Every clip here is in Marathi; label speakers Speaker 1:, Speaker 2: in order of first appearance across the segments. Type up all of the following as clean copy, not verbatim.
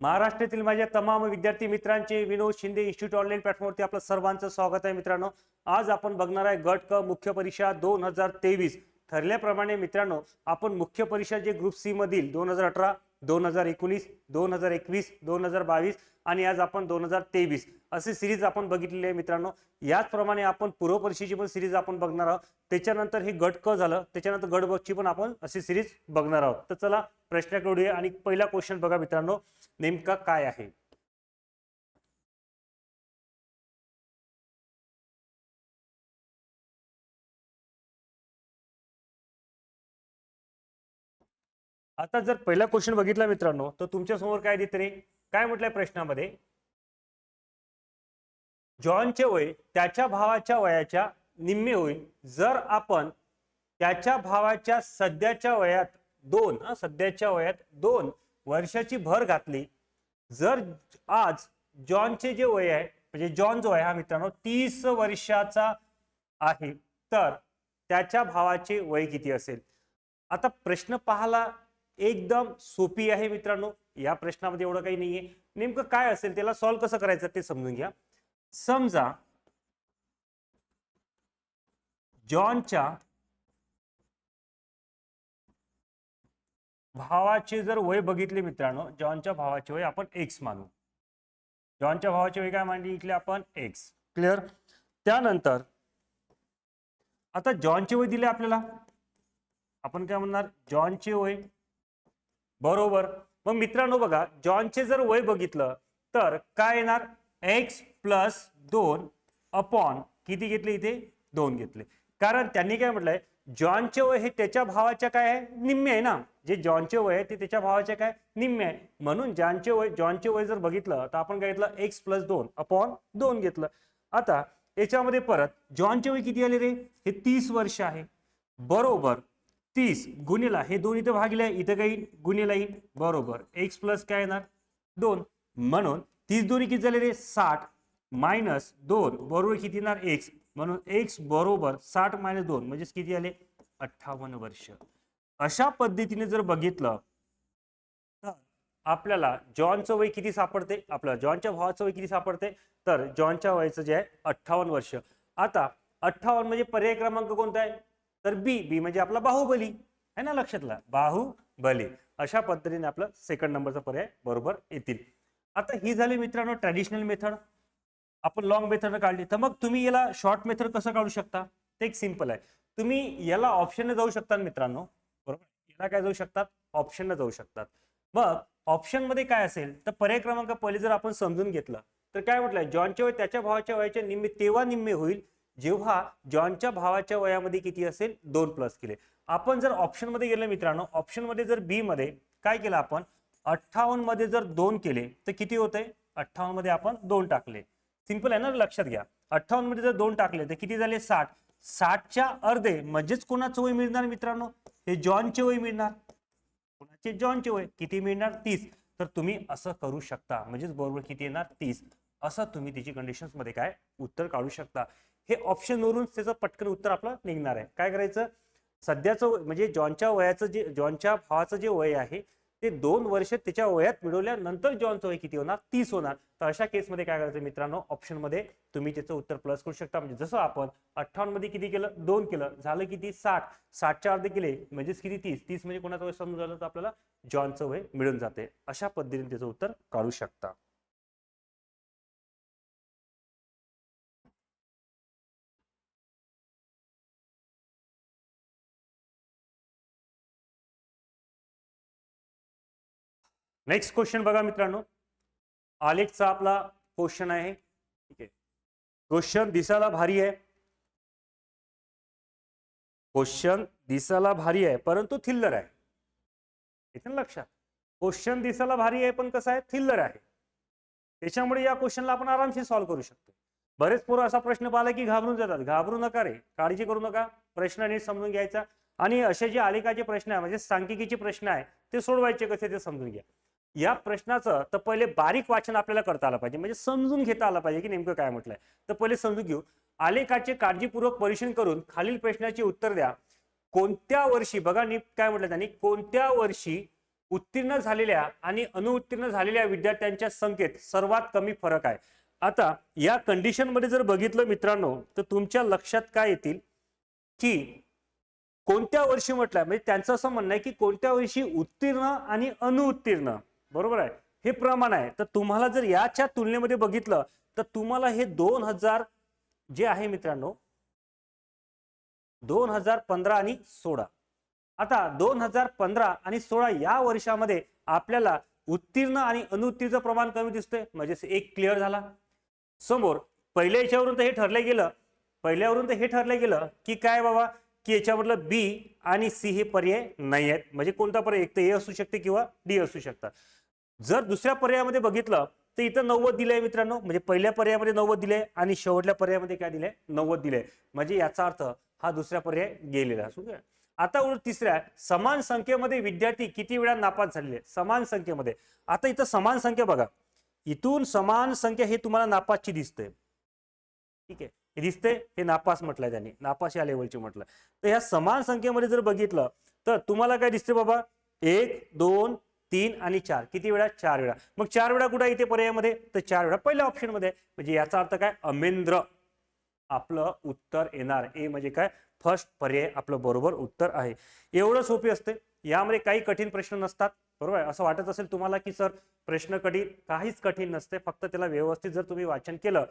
Speaker 1: महाराष्ट्रातील माझ्या तमाम विद्यार्थी मित्रांचे विनोद शिंदे इन्स्टिट्यूट ऑनलाईन प्लॅटफॉर्मवरती आपलं सर्वांचं स्वागत आहे मित्रांनो। आज आपण बघणार आहे गट क मुख्य परीक्षा 2023। ठरल्याप्रमाणे मित्रांनो आपण मुख्य परीक्षा जे ग्रुप सी मधील 2018, 2019, 2021, 2022 आणि आज आपण 2023 असे सिरीज आपण बघितलेली आहे मित्रांनो। याचप्रमाणे आपण पूर्व परीक्षेची पण सिरीज आपण बघणार आहोत। त्याच्यानंतर हे गट क झालं, त्याच्यानंतर गट ब ची पण आपण अशी सिरीज बघणार आहोत। तर चला प्रश्नाकडे वळूया आणि पहिला क्वेश्चन बघा मित्रांनो, नेमका काय आहे। आता जर पहिला क्वेश्चन बघितला मित्रांनो तर तुमच्या समोर काय देते रे, काय म्हटलंय प्रश्नामध्ये, जॉनचे वय त्याच्या भावाच्या वयाच्या निम्मे होईल जर आपण त्याच्या भावाच्या सध्याच्या वयात 2 वर्षाची भर घातली। जर आज जॉनचे जे वय आहे म्हणजे जॉन जो आहे हा मित्रांनो 30 वर्षाचा आहे तर त्याच्या भावाचे वय किती असेल। आता प्रश्न पाहायला एकदम सोपी आहे मित्रांनो, या प्रश्नामध्ये एवढं काही नाहीये। नेमकं काय असेल त्याला सॉल्व्ह कसं करायचं ते समजून घ्या। समजा जॉनच्या भावाचे जर वय बघितले मित्रांनो, जॉनच्या भावाचे वय आपण x मानू। जॉनच्या भावाचे वय काय मानले आपण x। क्लियर। त्यानंतर आता जॉनचे वय दिले आपल्याला, आपण काय म्हणणार जॉनचे वय बरोबर। मग मित्रांनो बघा जॉनचे जर वय बघितलं तर काय येणार x + 2 अपॉन किती घेतले इथे 2 घेतले। कारण त्यांनी काय म्हटलंय जॉनचे वय हे त्याच्या भावाच्या काय आहे निम्मे आहे ना, जे जॉनचे वय आहे ते त्याच्या भावाच्या काय निम्मे आहे। म्हणून जॉनचे वय जर बघितलं तर आपण काय घेतलं x + 2 अपॉन 2 घेतलं। आता याच्यामध्ये परत जॉनचे वय किती आले रे, हे 30 वर्ष आहे बरोबर। 30 गुणिला हे 2 इथे भागले, इथे काही गुणिला येईल बरोबर, x प्लस काय येणार 2। म्हणून 30 दोन्ही किती झाले रे 60 मायनस 2 बरोबर किती येणार x, म्हणून x बरोबर 60 - 2 म्हणजे किती आले 58 वर्ष। अशा पद्धतीने जर बघितलं तर आपल्याला जॉनचं वय किती सापडते, आपल्याला जॉनच्या भावाचं वय किती सापडते तर जॉनच्या वयाचं जे आहे 58 वर्ष। आता 58 म्हणजे पर्याय क्रमांक कोणता आहे तर बी म्हणजे आपला बाहुबली है ना, लक्षातला बाहुबली। अशा पद्धतीने आपलं सेकंड नंबरचा पर्याय बरोबर येतील। आता ही झाली मित्रांनो ट्रॅडिशनल मेथड, आपण लॉंग मेथड काढली। तर मग तुम्ही याला शॉर्ट मेथड कसं काढू शकता ते एक सिंपल आहे, तुम्ही याला ऑप्शनने जाऊ शकता मित्रांनो बरोबर, याला काय जाऊ शकतात ऑप्शनने जाऊ शकतात। मग ऑप्शन मध्ये काय असेल तर पर्याय क्रमांक पहिले जर आपण समजून घेतलं तर काय म्हटलंय जॉनचे वय त्याच्या भावाच्या वयाच्या निम्मे तेव्हा निम्मे होईल जेव्हा जॉनच्या भावाच्या वयामध्ये किती असेल 2 प्लस केले। आपण जर ऑप्शन मध्ये गेलो मित्रांनो, ऑप्शन मध्ये जर बी मध्ये काय केलं आपण 58 मध्ये जर 2 केले तर किती होते, 58 मध्ये आपण 2 टाकले, सिंपल आहे ना, लक्षात घ्या। 58 मध्ये जर 2 टाकले तर किती झाले 60, 60च्या अर्धे म्हणजेच कोणाचं वय मिळणार मित्रांनो, हे जॉनचे वय मिळणार। कोणाचे जॉनचे वय किती मिळणार 30। तर तुम्ही असं करू शकता, म्हणजेच बरोबर किती येणार 30। असं तुम्ही त्याची कंडिशन्स मध्ये काय उत्तर काढू शकता। हे ऑप्शन वरून त्याचं पटकन उत्तर आपलं निघणार आहे। काय करायचं, सध्याचं म्हणजे जॉनच्या वयाचं जे जॉनच्या भावाचं जे वय आहे ते 2 वर्ष त्याच्या वयात मिळवल्यानंतर जॉनचं वय किती होणार 30 होणार। तर अशा केसमध्ये काय करायचं मित्रांनो, ऑप्शन मध्ये तुम्ही त्याचं उत्तर प्लस करू शकता। म्हणजे जसं आपण 58 मध्ये किती केलं 2 केलं, झालं किती 60, 60च्या अर्धे केले म्हणजेच किती 30, 30 म्हणजे कोणाचं वय समजून झालं तर आपल्याला जॉनचं वय मिळून जाते। अशा पद्धतीने त्याचं उत्तर काढू शकता। नेक्स्ट क्वेश्चन बघा मित्रांनो, आलेखचा आपला क्वेश्चन आहे। ठीक आहे, क्वेश्चन दिसायला भारी आहे, क्वेश्चन दिसायला भारी आहे परंतु थिल्लर आहे। इथे लक्षात, क्वेश्चन दिसायला भारी आहे पण कसं आहे थिल्लर आहे, त्याच्यामुळे या क्वेश्चनला आपण आरामशीर सॉल्व्ह करू शकतो। बरेच पोरं असा प्रश्न पाहिला की घाबरून जातात, घाबरू नका रे, काळजी करू नका, प्रश्न नीट समजून घ्यायचा आणि असे जे आलेखाचे प्रश्न आहे म्हणजे सांख्यिकीचे प्रश्न आहे ते सोडवायचे कसे ते समजून घ्या। या प्रश्नाचं तर पहिले बारीक वाचन आपल्याला करता आलं पाहिजे, म्हणजे समजून घेता आलं पाहिजे की नेमकं काय म्हटलंय। तर पहिले समजून घेऊ, आलेखाचे काळजीपूर्वक परीक्षण करून खालील प्रश्नाचे उत्तर द्या। कोणत्या वर्षी, बघा नीट काय म्हटलं त्यांनी, कोणत्या वर्षी उत्तीर्ण झालेल्या आणि अनुत्तीर्ण झालेल्या विद्यार्थ्यांच्या संख्येत सर्वात कमी फरक आहे. आता या कंडिशन मध्ये जर बघितलं मित्रांनो, तर तुमच्या लक्षात काय येतील की कोणत्या वर्षी म्हटलंय, म्हणजे त्यांचं असं म्हणणं आहे की कोणत्या वर्षी उत्तीर्ण आणि अनुत्तीर्ण, बरोबर आहे, हे प्रमाण आहे. तर तुम्हाला जर याच्या तुलनेमध्ये बघितलं तर तुम्हाला हे 2000 जे आहे मित्रांनो, 2015 आणि 16, आता 2015 आणि 16 या वर्षामध्ये आपल्याला उत्तीर्ण आणि अनुत्तीर्ण प्रमाण कमी दिसतंय, म्हणजे एक क्लिअर झाला. समोर पहिल्या याच्यावरून तर हे ठरलं गेलं, पहिल्यावरून तर हे ठरलं गेलं की काय बाबा, की याच्यामधलं बी आणि सी हे पर्याय नाही आहेत, म्हणजे कोणता पर्याय, एक तर ए असू शकते किंवा डी असू शकतात. जर दुसऱ्या पर्यायामध्ये बघितलं तर इथं 90 दिलंय मित्रांनो, म्हणजे पहिल्या पर्यायामध्ये 90 दिले आणि शेवटल्या पर्यायामध्ये काय दिलंय, 90 दिले, म्हणजे याचा अर्थ हा दुसरा पर्याय गेलेला असू द्या. आता उलट तिसऱ्या, समान संख्येमध्ये विद्यार्थी किती वेळा नापास झालेले, समान संख्येमध्ये. आता इथं समान संख्या बघा, इथून समान संख्या हे तुम्हाला नापासची दिसते, ठीक आहे, हे दिसते, हे नापास म्हटलंय त्यांनी, नापास या लेवलची म्हटलं. तर ह्या समान संख्येमध्ये जर बघितलं तर तुम्हाला काय दिसते बाबा, 1 2 3 आणि 4, किती वेळा, 4 वेळा. मग 4 वेळा कुठे इथे पर्यायामध्ये, तर 4 वेळा पहिल्या ऑप्शन मध्ये, म्हणजे याचा अर्थ काय, अमेंद्र आपलं उत्तर येणार. ए म्हणजे काय, फर्स्ट पर्याय आपलं बरोबर उत्तर आहे. एवढं सोपी असते, यामध्ये काही कठीण प्रश्न नसतात, बरोबर आहे. असं वाटत असेल तुम्हाला की सर प्रश्न कठीण, काहीच कठीण नसते, फक्त त्याला व्यवस्थित जर तुम्ही वाचन केलं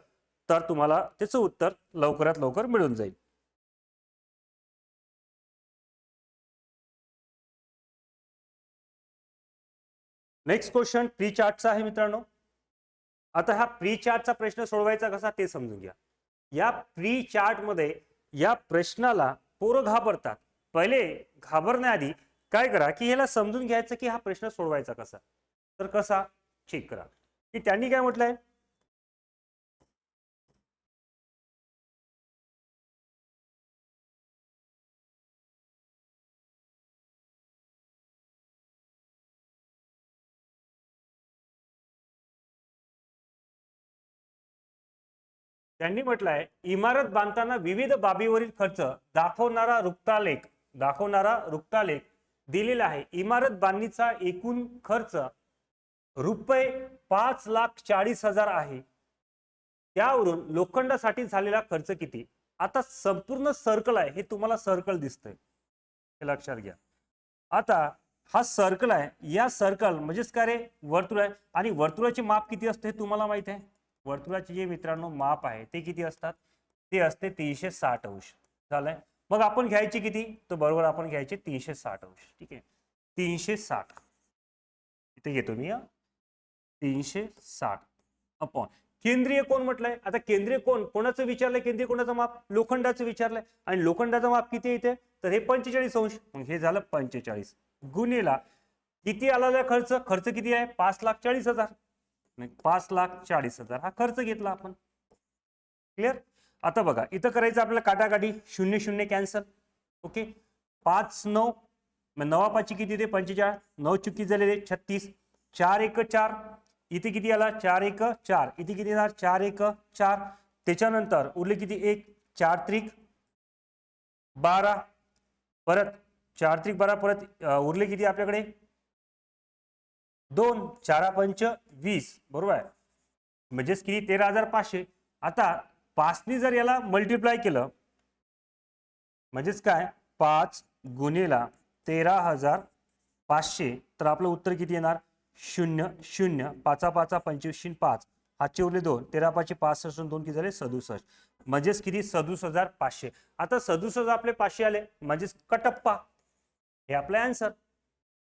Speaker 1: तर तुम्हाला त्याचं उत्तर लवकरात लवकर मिळून जाईल. नेक्स्ट क्वेश्चन प्री चार्टचा आहे मित्रांनो. आता हा प्री चार्टचा प्रश्न सोडवायचा कसा ते समजून घ्या. या प्री चार्ट मध्ये या प्रश्नाला पोरं घाबरतात. पहिले घाबरण्याआधी काय करा की ह्याला समजून घ्यायचं की हा प्रश्न सोडवायचा कसा. तर कसा चेक करा की त्यांनी काय म्हटलंय. त्यांनी म्हटलंय इमारत बांधताना विविध बाबीवरील खर्च दाखवणारा रुक्तालेख दिलेला आहे. इमारत बांधणीचा एकूण खर्च रुपये 5,40,000 आहे. त्यावरून लोखंडासाठी झालेला खर्च किती. आता संपूर्ण सर्कल आहे, हे तुम्हाला सर्कल दिसतंय, हे लक्षात घ्या. आता हा सर्कल आहे, या सर्कल म्हणजेच काय रे, वर्तुळ आहे, आणि वर्तुळाचे माप किती असते हे तुम्हाला माहित आहे. वर्तुळाचे जे मित्रांनो माप आहे ते किती असतात, ते असते 360 अंश. झालंय. मग आपण घ्यायचे किती, तर बरोबर आपण घ्यायचे 360 अंश. ठीक आहे, 360 इथे घेतो मी, 360 अपॉन केंद्रीय कोण म्हटलंय. आता केंद्रीय कोण कोणाचं विचारलंय, केंद्रीय कोणाचं माप, लोखंडाचं विचारलंय, आणि लोखंडाचं माप किती इथे, तर हे 45 अंश. मग हे झालं 45 गुणिला किती आलेला खर्च, खर्च किती आहे, 5,40,000. 5,40,000 हा खर्च घेतला आपण. क्लिअर. आता बघा इथं करायचं आपल्याला काटाकाटी, 0 0 कॅन्सल. ओके, 5 9 9 5 किती ते 45, 9 चुकी झालेले 36, 4 1 4, इथे किती आला 4 1 4, इथे किती येणार 4 1 4. त्याच्यानंतर उरले किती 1 4 त्रिक 12, परत 4 त्रिक 12, परत उरले किती आपल्याकडे 2 4 5 20, बरोबर आहे, म्हणजेच किती 13,500. आता 5 ने जर याला मल्टिप्लाय केलं म्हणजेच काय 5 गुणिला 13,500, तर आपलं उत्तर किती येणार 0 0 5 5 25 5, हातचे उरले 2, 13 5 65, 2 किती झाले 67, म्हणजेच किती 67,500. आता 67,500 आले म्हणजेच कटप्पा, हे आपला आन्सर.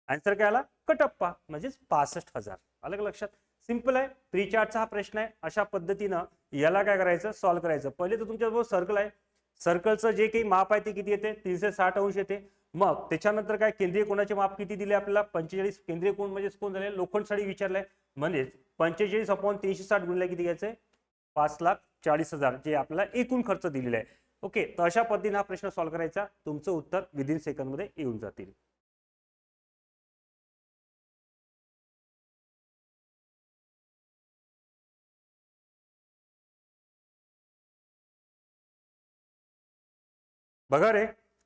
Speaker 1: आन्सर काय आला, कटप्पा, म्हणजेच 65,000. आलं का लक्षात. सिंपल आहे, प्री चार्टचा हा प्रश्न आहे. अशा पद्धतीनं याला काय करायचं, सॉल्व्ह करायचं. पहिले तर तुमच्याबरोबर सर्कल आहे, सर्कलचं जे काही माप आहे ते किती येते 360 अंश येते. मग त्याच्यानंतर काय केंद्रीय कोणाचे माप किती दिले आपल्याला 45. केंद्रीय कोण म्हणजे कोण झाले, लोखंड साडी विचारलंय, म्हणजेच 45 अपॉन 360 गुणिले किती घ्यायचंय 5,40,000, जे आपल्याला एकूण खर्च दिलेला आहे. ओके, तर अशा पद्धतीने हा प्रश्न सॉल्व्ह करायचा. तुमचं उत्तर विदिन सेकंड मध्ये येऊन जातील. बघा रे,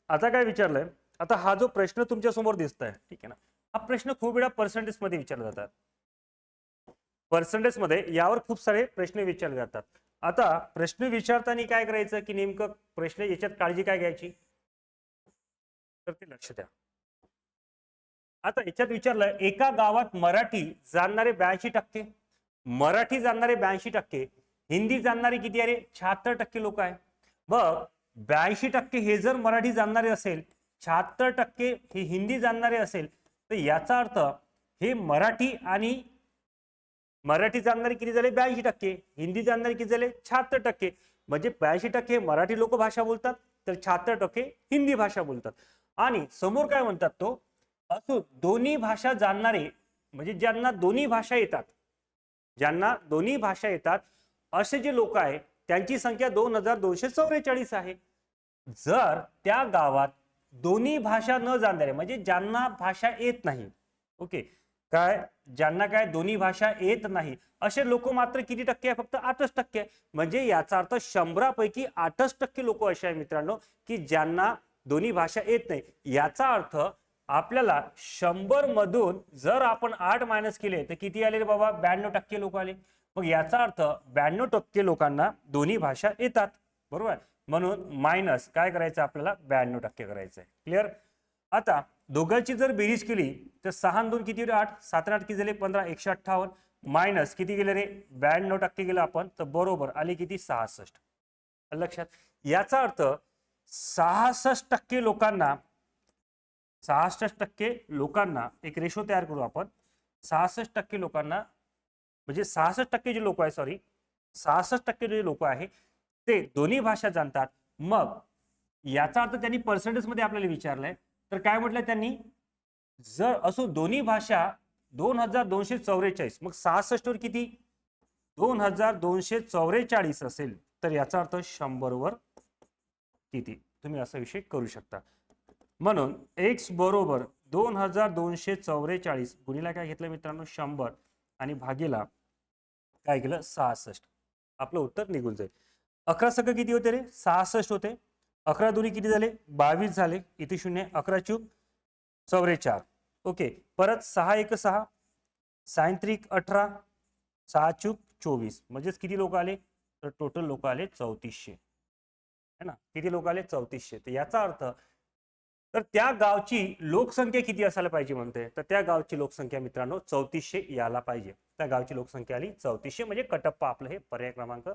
Speaker 1: आता काय विचारलंय, आता हा जो प्रश्न तुमच्या समोर दिसतोय, ठीक आहे ना, हा प्रश्न खूप वेळा पर्सेंटेज मध्ये विचारले जातात. पर्सेंटेज मध्ये यावर खूप सारे प्रश्न विचारले जातात. आता प्रश्न विचारताना काय करायचं की नेमकं प्रश्न याच्यात काळजी काय घ्यायची तर ते लक्ष द्या. आता याच्यात विचारलं एका गावात मराठी जाणणारे 82%, मराठी जाणणारे 82%, हिंदी जाणणारे किती आहे? 76% लोक आहे. मग 82% हे जर मराठी जाणणारे असेल, 76% हे हिंदी जाणणारे असेल, तर याचा अर्थ हे मराठी आणि मराठी जाणणारे किती झाले? 82%, हिंदी जाणणारे किती झाले? 76%. म्हणजे 82% मराठी लोक भाषा बोलतात तर 76% हिंदी भाषा बोलतात. आणि समोर काय म्हणतात तो असो दोन्ही भाषा जाणणारे म्हणजे ज्यांना दोन्ही भाषा येतात, ज्यांना दोन्ही भाषा येतात असे जे लोक आहे त्यांची संख्या 2244 आहे. जर त्या गावात दोन्ही भाषा न जाणणारे म्हणजे ज्यांना भाषा येत नाही, ओके, काय ज्यांना काय दोन्ही भाषा येत नाही असे लोक मात्र किती टक्के आहे? फक्त 8% आहे. म्हणजे याचा अर्थ 100 पैकी 8% लोक असे आहे मित्रांनो की ज्यांना दोन्ही भाषा येत नाही. याचा अर्थ आपल्याला 100 मधून जर आपण 8 मायनस केले तर किती आले रे बाबा? 92% लोक आले. मग याचा अर्थ 92% लोकांना दोन्ही भाषा येतात, बरोबर. म्हणून मायनस काय करायचं आपल्याला? 92% करायचं आहे. क्लिअर. आता दोघांची जर बेरीज केली तर 6 आणि 2 किती? 8. 7 आणि 8 किती झाले? 15. 158 मायनस किती गेले रे? 92% गेलं आपण तर बरोबर आले किती? 66. लक्षात. याचा अर्थ 66% लोकांना 66% लोकांना एक रेशो तयार करू आपण. 66% लोकांना म्हणजे 66% जे लोक आहे, सॉरी 66% जे लोक आहे ते दोन्ही भाषा जाणतात. मग याचा अर्थ त्यांनी पर्सेंटेज मध्ये आपल्याला विचारलंय तर काय म्हटलंय त्यांनी? जर असो दोन्ही भाषा 2244, मग 66 वर किती? 2244 असेल तर याचा अर्थ 100 वर किती? तुम्ही असा विषय करू शकता. म्हणून x बरोबर 2244 गुणिला काय घेतलं मित्रांनो? 100 आणि भागीला काय केलं? 66. आपलं उत्तर निघून जाईल. 11 सगळं किती होते रे? 66 होते. 11 दुनी किती झाले? 22 झाले. इथे 0. 11 चूक 44. ओके. परत 6 1 6, 6 3 18, 6 चूक 24. म्हणजेच किती लोक आले? तर टोटल लोक आले 3400 है ना. किती लोक आले? 3400. तर याचा अर्थ तर त्या गावची लोकसंख्या किती असायला पाहिजे म्हणते? तर त्या गावची लोकसंख्या मित्रांनो 3400 यायला पाहिजे. त्या गावची लोकसंख्या आली 3400 म्हणजे कटप्पा आपलं हे पर्याय क्रमांक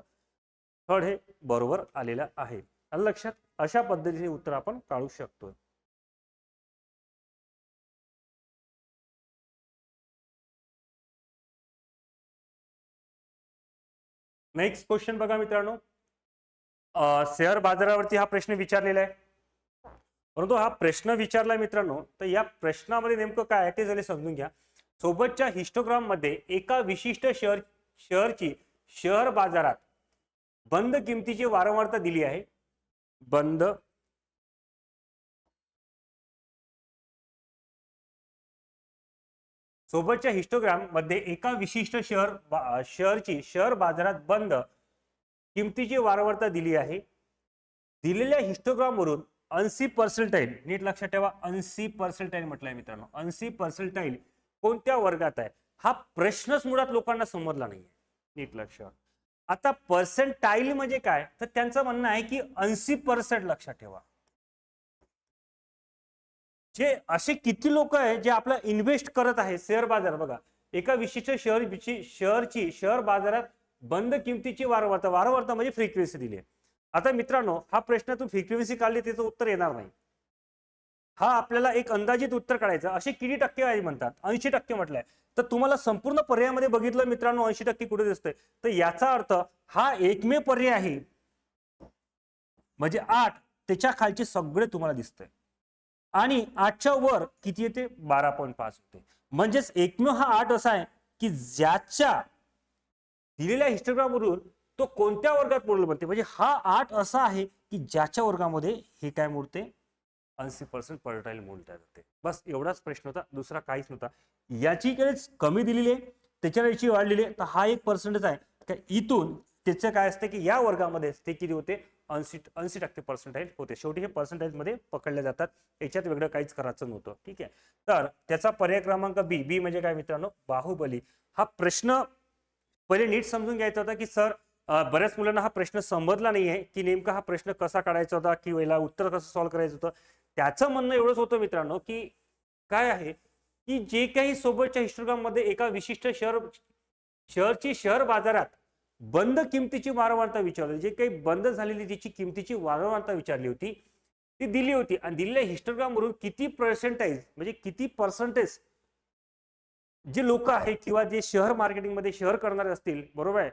Speaker 1: थर्ड हे बरोबर आलेलं आहे. लक्षात. अशा पद्धतीने उत्तर आपण काढू शकतो. नेक्स्ट क्वेश्चन बघा मित्रांनो. शेअर बाजारावरती हा प्रश्न विचारलेला आहे. परंतु हा प्रश्न विचारला मित्रांनो तर या प्रश्नामध्ये नेमकं काय आहे ते जरा समजून घ्या. सोबतच्या हिस्टोग्राम मध्ये एका विशिष्ट शहरची शेअर बाजारात बंद किमतीची वारंवारता दिली आहे. बंद सोबतच्या हिस्टोग्राम मध्ये एका विशिष्ट शहरची शेअर बाजारात बंद किमतीची वारंवारता दिली आहे. दिलेल्या हिस्टोग्राम वरून 80% नीट लक्षात ठेवा 80% म्हटलंय मित्रांनो. 80% कोणत्या वर्गात आहे? हा प्रश्नच मुळात लोकांना समजला नाहीये. नीट लक्षात. आता पर्सेंटाईल म्हणजे काय? तर त्यांचं म्हणणं आहे की 80% लक्षात ठेवा. जे असे किती लोक आहे जे आपला इन्व्हेस्ट करत आहे शेअर बाजार. बघा एका विशिष्ट शहरची शेअर बाजारात बंद किमतीची वारंवारता म्हणजे फ्रिक्वेन्सी दिली आहे. आता मित्रांनो हा प्रश्न तू फ्रिक्वेन्सी काढली त्याचं उत्तर येणार नाही. हा आपल्याला एक अंदाजित उत्तर काढायचं. असे किती टक्के आहे म्हणतात? 80% म्हटलंय. तर तुम्हाला संपूर्ण पर्यायामध्ये बघितलं मित्रांनो 80% कुठे दिसतंय? तर याचा अर्थ हा एकमेव पर्याय आहे. म्हणजे 8 त्याच्या खालचे सगळे तुम्हाला दिसतंय आणि 8च्या वर किती येते? 12.5 होते. म्हणजेच एकमेव हा 8 असा आहे की ज्याच्या दिलेल्या हिस्टोग्राम वरून तो कोणत्या वर्गात मोडलं म्हणते. म्हणजे हा 8 असा आहे की ज्याच्या वर्गामध्ये हे काय मोडते? 80% पर्सेंटाईल मोडल्या जाते. बस एवढाच प्रश्न होता, दुसरा काहीच नव्हता. याची कमी दिलेली आहे त्याच्यावर याची वाढलेली आहे तर हा एक पर्सेंटेज आहे. इथून त्याचं काय असतं की या वर्गामध्ये ते किती होते? 80% पर्सेंटाईल होते. शेवटी हे पर्सेंटाईल मध्ये पकडले जातात, याच्यात वेगळं काहीच करायचं नव्हतं. ठीक आहे, तर त्याचा पर्याय क्रमांक बी म्हणजे काय मित्रांनो, बाहुबली. हा प्रश्न पहिले नीट समजून घ्यायचा होता की सर बऱ्याच मुलांना हा प्रश्न समजला नाहीये की नेमका हा प्रश्न कसा काढायचा होता किंवा याला उत्तर कसं सॉल्व्ह करायचं होतं. त्याचं म्हणणं एवढंच होतं मित्रांनो की काय आहे की जे काही सोबतच्या हिस्टोग्राम मध्ये एका विशिष्ट शहरची शहर बाजारात बंद किमतीची वारंवारता विचारली, जे काही बंद झालेली तिची किमतीची वारंवारता विचारली होती ती दिली होती, आणि दिलेल्या हिस्टोग्राम वरून किती पर्सेंटेज म्हणजे किती पर्सेंटेज जे लोक आहे किंवा जे शेअर मार्केटिंग मध्ये शेअर करणारे असतील, बरोबर आहे,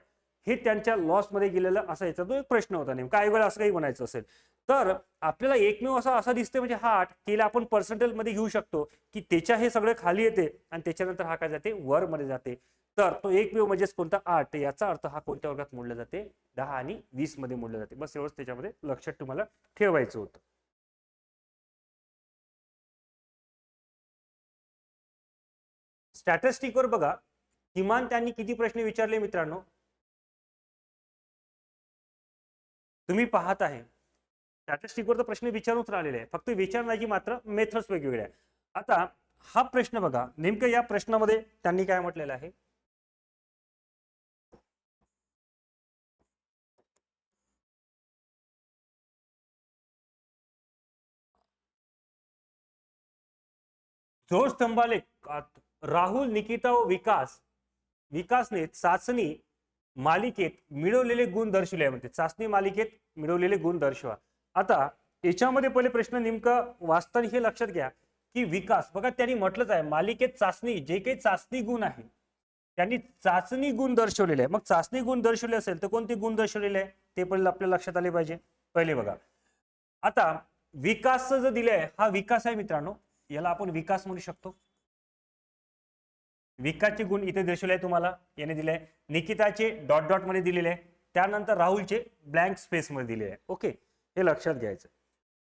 Speaker 1: हे त्यांच्या लॉस मध्ये गेलेलं असायचा तो एक प्रश्न होता. नेमका काही वेळा असं काही म्हणायचं असेल तर आपल्याला एकमेव असा दिसते म्हणजे हा 8 केला आपण पर्सेंटेज मध्ये घेऊ शकतो की त्याच्या हे सगळे खाली येते आणि त्याच्यानंतर हा काय जाते वर मध्ये जाते. तर तो एकमेव म्हणजेच कोणता 8, याचा अर्थ हा कोणत्या वर्गात मोडला जाते, 10 आणि 20 मध्ये मोडला जाते. बस एवढंच त्याच्यामध्ये लक्षात तुम्हाला ठेवायचं होतं. स्टॅटिस्टिकवर बघा किमान त्यांनी किती प्रश्न विचारले मित्रांनो, तुम्ही पाहत आहे स्टॅटिस्टिकवर तर प्रश्न विचारूच राहिलेले आहे, फक्त विचारण्याची मात्र मेथड्स वेगवेगळ्या. आता हा प्रश्न बघा, नेमकं या प्रश्नामध्ये त्यांनी काय म्हटलेलं आहे, जो स्तंभालेख राहुल, निकिता व विकासने चाचणी मालिकेत मिळवलेले गुण दर्शवले, म्हणजे चाचणी मालिकेत मिळवलेले गुण दर्शवा. आता याच्यामध्ये पहिले प्रश्न नेमकं वाचताना हे लक्षात घ्या की विकास बघा त्यांनी म्हटलंच आहे मालिकेत चाचणी जे काही चाचणी गुण आहे त्यांनी चाचणी गुण दर्शवलेले आहे. मग चाचणी गुण दर्शवले असेल तर कोणते गुण दर्शवलेले आहे ते पहिले आपल्याला लक्षात आले पाहिजे. पहिले बघा, आता विकासचं जो दिलंय हा विकास आहे मित्रांनो, याला आपण विकास म्हणू शकतो. विकासचे गुण इथे दर्शवले तुम्हाला, याने दिले. निकिताचे डॉट डॉट मध्ये दिलेले आहे, त्यानंतर राहुलचे ब्लँक स्पेस मध्ये दिले आहे. ओके, हे लक्षात घ्यायचं.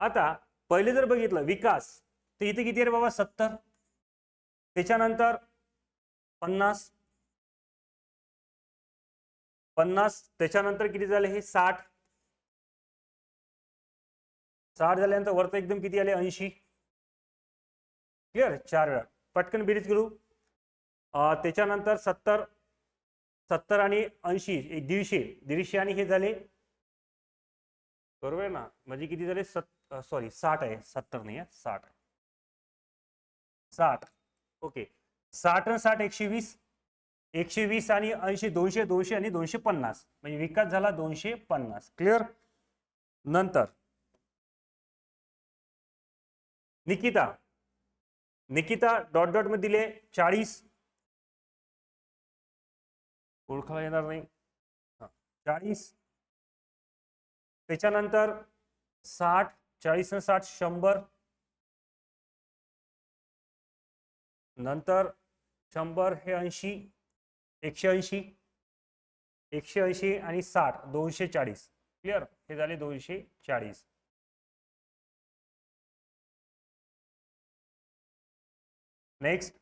Speaker 1: आता पहिले जर बघितलं विकास तर इथे किती आहे बाबा, 70, त्याच्यानंतर 50, त्याच्यानंतर किती झाले हे 60, झाल्यानंतर वरती एकदम किती आले 80. क्लिअर, 4 वेळा पटकन बेरीज करू. त्याच्यानंतर 70 आणि 80 150 आणि हे झाले, बरोबर ना, म्हणजे किती झाले, सॉरी 60 आहे, 70 नाही आहे, 60. ओके, 60 आणि 60 120 आणि 80 200 आणि 250, म्हणजे विकास झाला 250. क्लिअर. नंतर निकिता डॉट डॉट मध्ये दिले 40, ओळखायला येणार नाही, 40, त्याच्यानंतर 60, 40 आणि 60 100, नंतर 100 हे 80 180 आणि 60 240. क्लिअर, हे झाले 240. नेक्स्ट,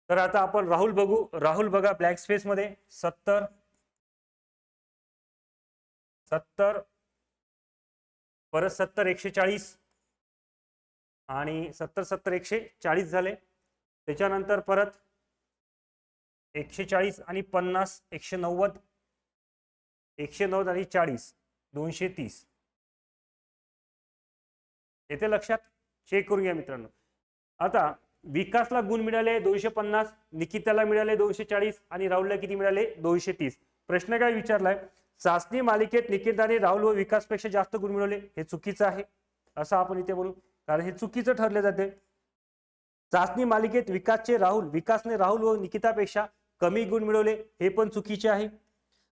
Speaker 1: तर आता आपण राहुल बघू. राहुल बघा ब्लॅक स्पेस मध्ये 70 परत 70 140 आणि 70 140 झाले. त्याच्यानंतर परत 140 आणि 50 190 आणि 40 230. येथे लक्षात चेक करून घ्या मित्रांनो. आता विकासला गुण मिळाले 250, निकिताला मिळाले 240 आणि राहुलला किती मिळाले 230. प्रश्न काय विचारलाय, चाचणी मालिकेत निकिताने राहुल व विकासपेक्षा जास्त गुण मिळवले, हे चुकीचं आहे असं आपण इथे बोलू, कारण हे चुकीचं ठरले जाते. चाचणी मालिकेत विकासने राहुल व निकितापेक्षा कमी गुण मिळवले, हे पण चुकीचे आहे.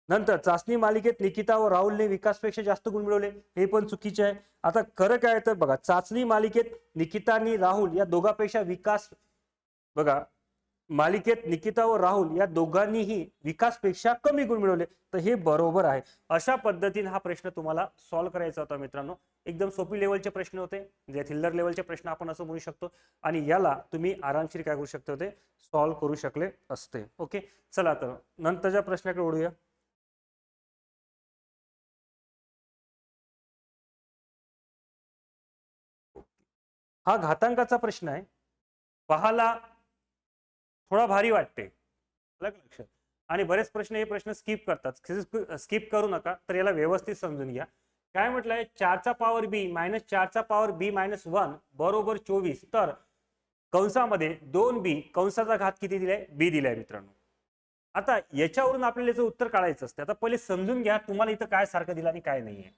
Speaker 1: नंतर चाचणी मालिकेत निकिता व राहुलने विकासपेक्षा जास्त गुण मिळवले, हे पण चुकीचे आहे. आता खरं काय तर बघा, चाचणी मालिकेत निकिता आणि राहुल या दोघांपेक्षा विकास, बघा मालिकेत निकिता व राहुल या दोघांनीही विकासपेक्षा कमी गुण मिळवले, तर हे बरोबर आहे. अशा पद्धतीने हा प्रश्न तुम्हाला सॉल्व्ह करायचा होता मित्रांनो. एकदम सोपी लेवलचे प्रश्न होते, जे थिल्लर लेवलचे प्रश्न आपण असं म्हणू शकतो, आणि याला तुम्ही आरामशीर काय करू शकते होते, सॉल्व्ह करू शकले असते. ओके, चला तर नंतरच्या प्रश्नाकडे वळूया. हा घातांकाचा प्रश्न आहे, पाहाला थोडा भारी वाटते लक्षात, आणि बरेच प्रश्न हे प्रश्न स्किप करतात. स्किप करू नका, तर याला व्यवस्थित समजून घ्या. काय म्हटलंय, 4चा पॉवर बी मायनस 4चा पॉवर बी मायनस 1 बरोबर 24. तर कंसामध्ये 2b कंसाचा घात किती दिलाय, बी दिलाय मित्रांनो. आता याच्यावरून आपल्याला याचं उत्तर काढायचं असते. आता पहिले समजून घ्या तुम्हाला इथं काय सारखं दिलं आणि काय नाहीये.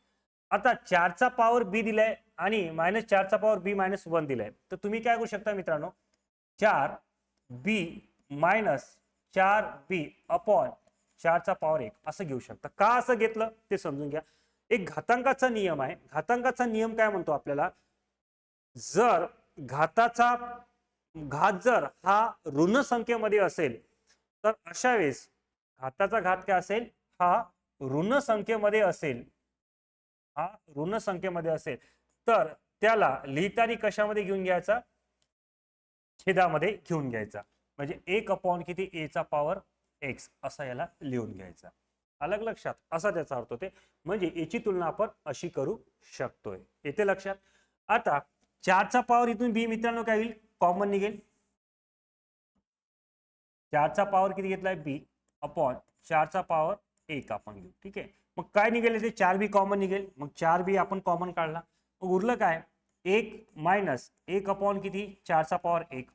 Speaker 1: आता 4चा पॉवर बी दिलाय आणि मायनस 4चा पॉवर बी मायनस 1 दिलाय, तर तुम्ही काय करू शकता मित्रांनो, 4b minus 4b upon 4चा power 1 असं घेऊ शकता. का असं घेतलं ते समजून घ्या. एक घातांकाचा नियम आहे. घातांकाचा नियम काय म्हणतो आपल्याला, जर घाताचा घात जर हा ऋण संख्येमध्ये असेल, तर अशा वेळेस घाताचा घात काय असेल, हा ऋण संख्येमध्ये असेल, हा ऋण संख्येमध्ये असेल, तर त्याला लिहिताना कशामध्ये घेऊन घ्यायचा, छेदामध्ये घेऊन घ्यायचा. म्हणजे 1 अपॉन किती, ए चा पॉवर एक्स असा याला लिहून घ्यायचा. अलग लक्षात, असा त्याचा अर्थ होते. म्हणजे याची तुलना आपण अशी करू शकतोय. येते लक्षात. आता 4चा पॉवर इथून बी मित्रांनो काय होईल, कॉमन निघेल. 4चा पॉवर किती घेतलाय, बी अपॉन 4चा पॉवर 1 आपण घेऊ. ठीक आहे, मग काय निघेल ते, 4b कॉमन निघेल. मग 4b आपण कॉमन काढला, मग उरलं काय, 1 मायनस 1 अपॉन किती, 4चा पॉवर 1.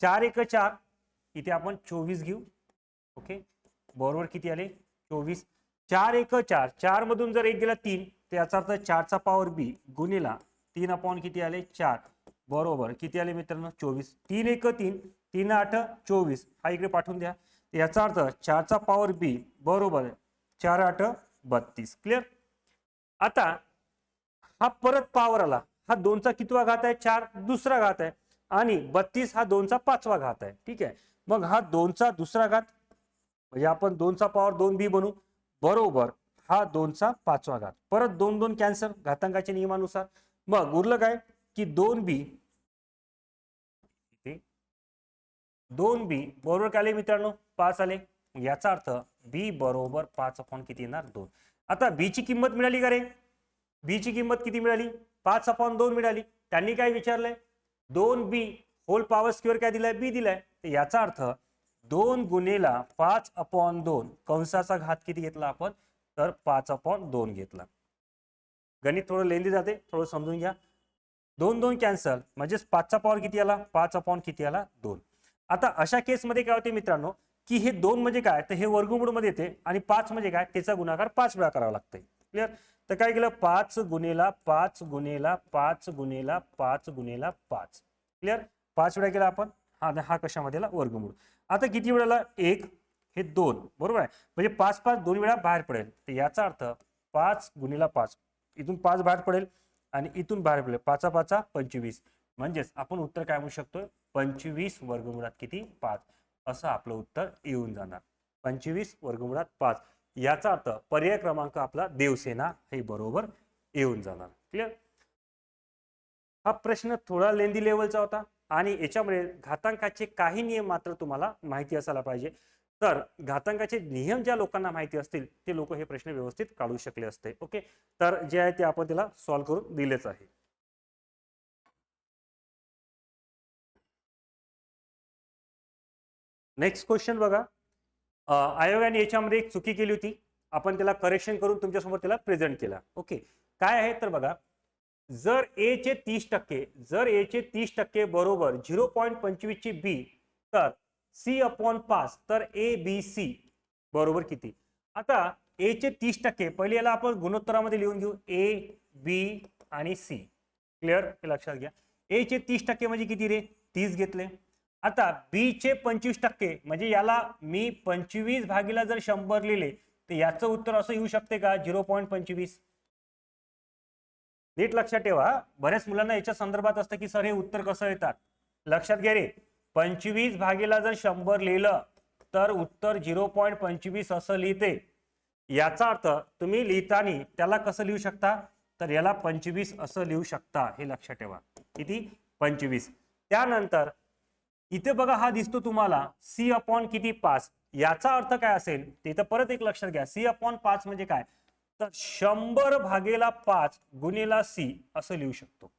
Speaker 1: 4 1 4, इथे आपण 24 घेऊ. ओके, बरोबर किती आले, 24. 4 1 4, 4 मधून जर 1 गेला 3, तर याचा अर्थ 4चा पॉवर बी गुणिला 3 अपॉन किती आले, 4 बरोबर किती आले मित्रांनो, 24. 3 1 3, 3 8 24, हा इकडे पाठवून द्या. याचा अर्थ 4चा पॉवर बी बरोबर 4 8 32. क्लिअर. आता हा परत पॉवर आला, हा 2चा कितवा घात आहे, 4 दुसरा घात आहे, आणि 32 हा 2चा 5वा घात आहे. ठीक आहे, मग हा 2चा दुसरा घात म्हणजे आपण 2चा पॉवर 2b बनवू, बरोबर हा 2चा 5वा घात. परत 2 2 कॅन्सल घातांकाच्या नियमानुसार. मग उरलं काय की 2b बरोबर काय आले मित्रांनो, 5 आले. याचा अर्थ b बरोबर 5 अपॉन किती येणार, 2. आता b ची किंमत मिळाली का रे, b ची किंमत किती मिळाली, 5 अपॉन 2 मिळाली. त्यांनी काय विचारलंय, 2b होल पॉवर स्क्वेअर काय दिलाय, b दिलाय. तर याचा अर्थ 2 गुणिला 5 अपॉन 2 कंसाचा घात किती घेतला आपण, तर 5 अपॉन 2 घेतला. गणित थोडं लेंदी जाते, थोडं समजून घ्या. 2 2 कॅन्सल, म्हणजे 5चा पॉवर किती आला, 5 अपॉन किती आला, 2. आता अशा केसमध्ये काय होते मित्रांनो, की हे 2 म्हणजे काय, तर हे वर्गमूळ मध्ये येते, आणि 5 म्हणजे काय, त्याचा गुणाकार 5 वेळा करावा लागते. क्लिअर. तर काय केलं, 5 गुणिला 5 गुणिला 5 गुणिला 5 गुणिला 5. क्लिअर. 5 वेळा केला आपण, हा कशामध्ये आला, वर्गमूळ. आता किती वेळाला, 1 हे 2 बरोबर आहे, म्हणजे 5 5 2 वेळा बाहेर पडेल. तर याचा अर्थ 5 गुणिला 5, इथून 5 बाहेर पडेल आणि इथून बाहेर पडेल, 5 5 25. म्हणजेच आपण उत्तर काय म्हणू शकतो, 25 वर्गमुळात किती, 5 असं आपलं उत्तर येऊन जाणार. 25 वर्गमुळात 5, याचा अर्थ पर्याय क्रमांक आपला देवसेना हे बरोबर येऊन जाणार. क्लिअर. हा प्रश्न थोडा लेंदी लेवलचा होता, आणि याच्यामध्ये घातांकाचे काही नियम मात्र तुम्हाला माहिती असायला पाहिजे. तर घातांकाचे नियम ज्या लोकांना माहिती असतील ते लोक हे प्रश्न व्यवस्थित काढू शकले असते. ओके, तर जे आहे ते आपण त्याला सॉल्व्ह करून दिलेच आहे. नेक्स्ट क्वेश्चन बघा. आयोगाने याच्यामध्ये एक चुकी केली होती, आपण त्याला करेक्शन करून तुमच्यासमोर त्याला प्रेझेंट केला. ओके, काय आहे तर बघा, जर ए चे 30% बरोबर 0.25 ची बी, तर सी अपॉन 5, तर ए बी सी बरोबर किती. आता ए चे 30%, पहिले याला आपण गुणोत्तरामध्ये लिहून घेऊ, ए बी आणि सी. क्लिअर, हे लक्षात घ्या. ए चे 30% म्हणजे किती रे, 30 घेतले. आता बी चे 25%, म्हणजे याला मी 25 भागीला जर 100 लिहिले, तर याचं उत्तर असं येऊ शकते का, 0.25. नीट लक्षात ठेवा, बऱ्याच मुलांना याच्या संदर्भात असतं की सर हे उत्तर कसं येतात. लक्षात घ्या रे, 25 भागीला जर 100 लिहिलं तर उत्तर 0.25 असं लिहिते. याचा अर्थ तुम्ही लिहिताना त्याला कसं लिहू शकता, तर याला 25 असं लिहू शकता. हे लक्षात ठेवा, किती, 25. त्यानंतर इथे बघा, हा दिसतो तुम्हाला सी अपॉन किती, 5. याचा अर्थ काय असेल ते तर परत एक लक्षात घ्या, सी अपॉन 5 म्हणजे काय, तर 100 भागेला 5 गुणिला सी असं लिहू शकतो.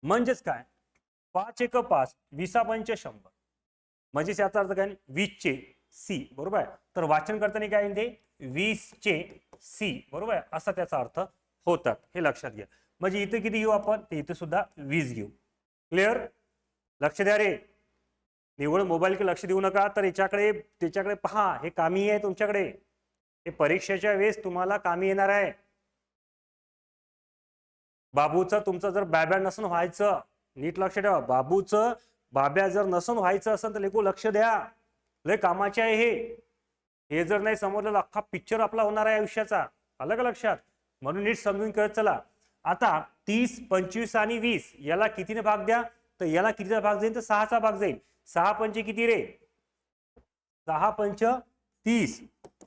Speaker 1: म्हणजेच काय 5 एक 5 20 पंच 100 म्हणजेच याचा अर्थ काय 20 चे सी बरोबर आहे. तर वाचन करताना काय येते 20 चे सी बरोबर आहे असा त्याचा अर्थ होतात हे लक्षात घ्या. म्हणजे इथे किती घेऊ आपण ते इथे सुद्धा 20 घेऊ. क्लिअर लक्ष द्या रे निवड मोबाईल लक्ष देऊ नका तर त्याच्याकडे पहा हे कामी आहे तुमच्याकडे हे परीक्षेच्या वेळेस तुम्हाला कामी येणार आहे. बाबूचं तुमचं जर बाब्या नसन व्हायचं नीट लक्ष ठेवा बाबूचं बाब्या जर नसन व्हायचं असेल तर लेकू लक्ष द्या लय कामाचे आहे हे जर नाही समजलं अख्खा पिक्चर आपला होणार आहे आयुष्याचा आलं का लक्षात. म्हणून नीट समजून करत चला. आता 30 25 आणि 20 याला कितीने भाग द्या तर याला कितीचा भाग जाईल तर 6चा भाग जाईल. 6 पंचे किती रे 6 पंच 30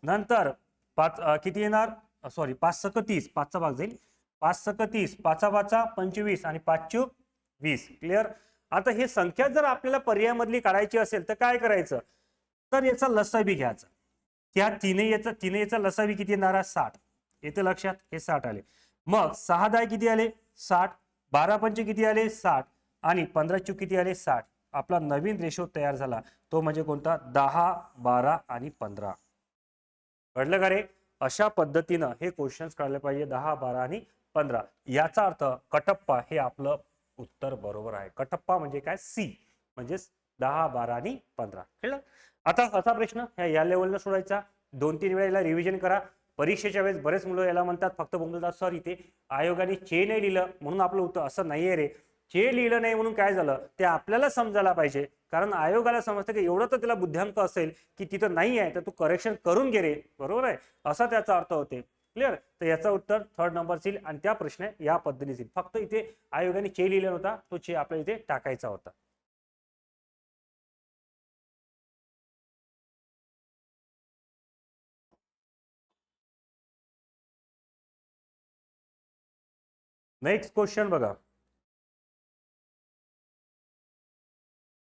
Speaker 1: नंतर 5 किती येणार सॉरी 5 सक 30 5चा भाग जाईल 5 सक 30 5 5 25 आणि 5 चूक 20 क्लिअर. आता हे संख्या जर आपल्याला पर्यायामधली काढायची असेल तर काय करायचं तर याचा लसावी घ्यायचा. त्या तीनचा लसावी किती येणार 60 येते लक्षात हे 60 आले. मग 6 दाय किती आले 60 12 पंच किती आले 60 आणि 15 चूक किती आले 60. आपला नवीन रेशो तयार झाला तो म्हणजे कोणता 10 12 आणि 15 कळलं का रे. अशा पद्धतीनं हे क्वेश्चन्स काढले पाहिजे 10 12 आणि 15 याचा अर्थ कटप्पा हे आपलं उत्तर बरोबर आहे. कटप्पा म्हणजे काय सी म्हणजे 10 12 आणि 15 कळलं. आता असा प्रश्न या लेवलला सोडायचा 2-3 वेळेला रिव्हिजन करा. परीक्षेच्या वेळेस बरेच मुलं याला म्हणतात फक्त बोलतात सर इथे आयोगाने चे नाही लिहिलं म्हणून आपलं उत्तर असं नाहीये रे. चे लिहिलं नाही म्हणून काय झालं ते आपल्याला समजायला पाहिजे कारण आयोगाला समजतं की एवढं तर त्याला बुद्ध्यांक असेल की तिथं नाही आहे तर तू करेक्शन करून घे रे बरोबर आहे असा त्याचा अर्थ होते. क्लिअर. तर याचा उत्तर 3rd नंबर येईल आणि त्या प्रश्न या पद्धतीने येईल. फक्त इथे आयोगाने चे लिहिला होता तो चे आपल्या इथे टाकायचा होता. नेक्स्ट क्वेश्चन बघा.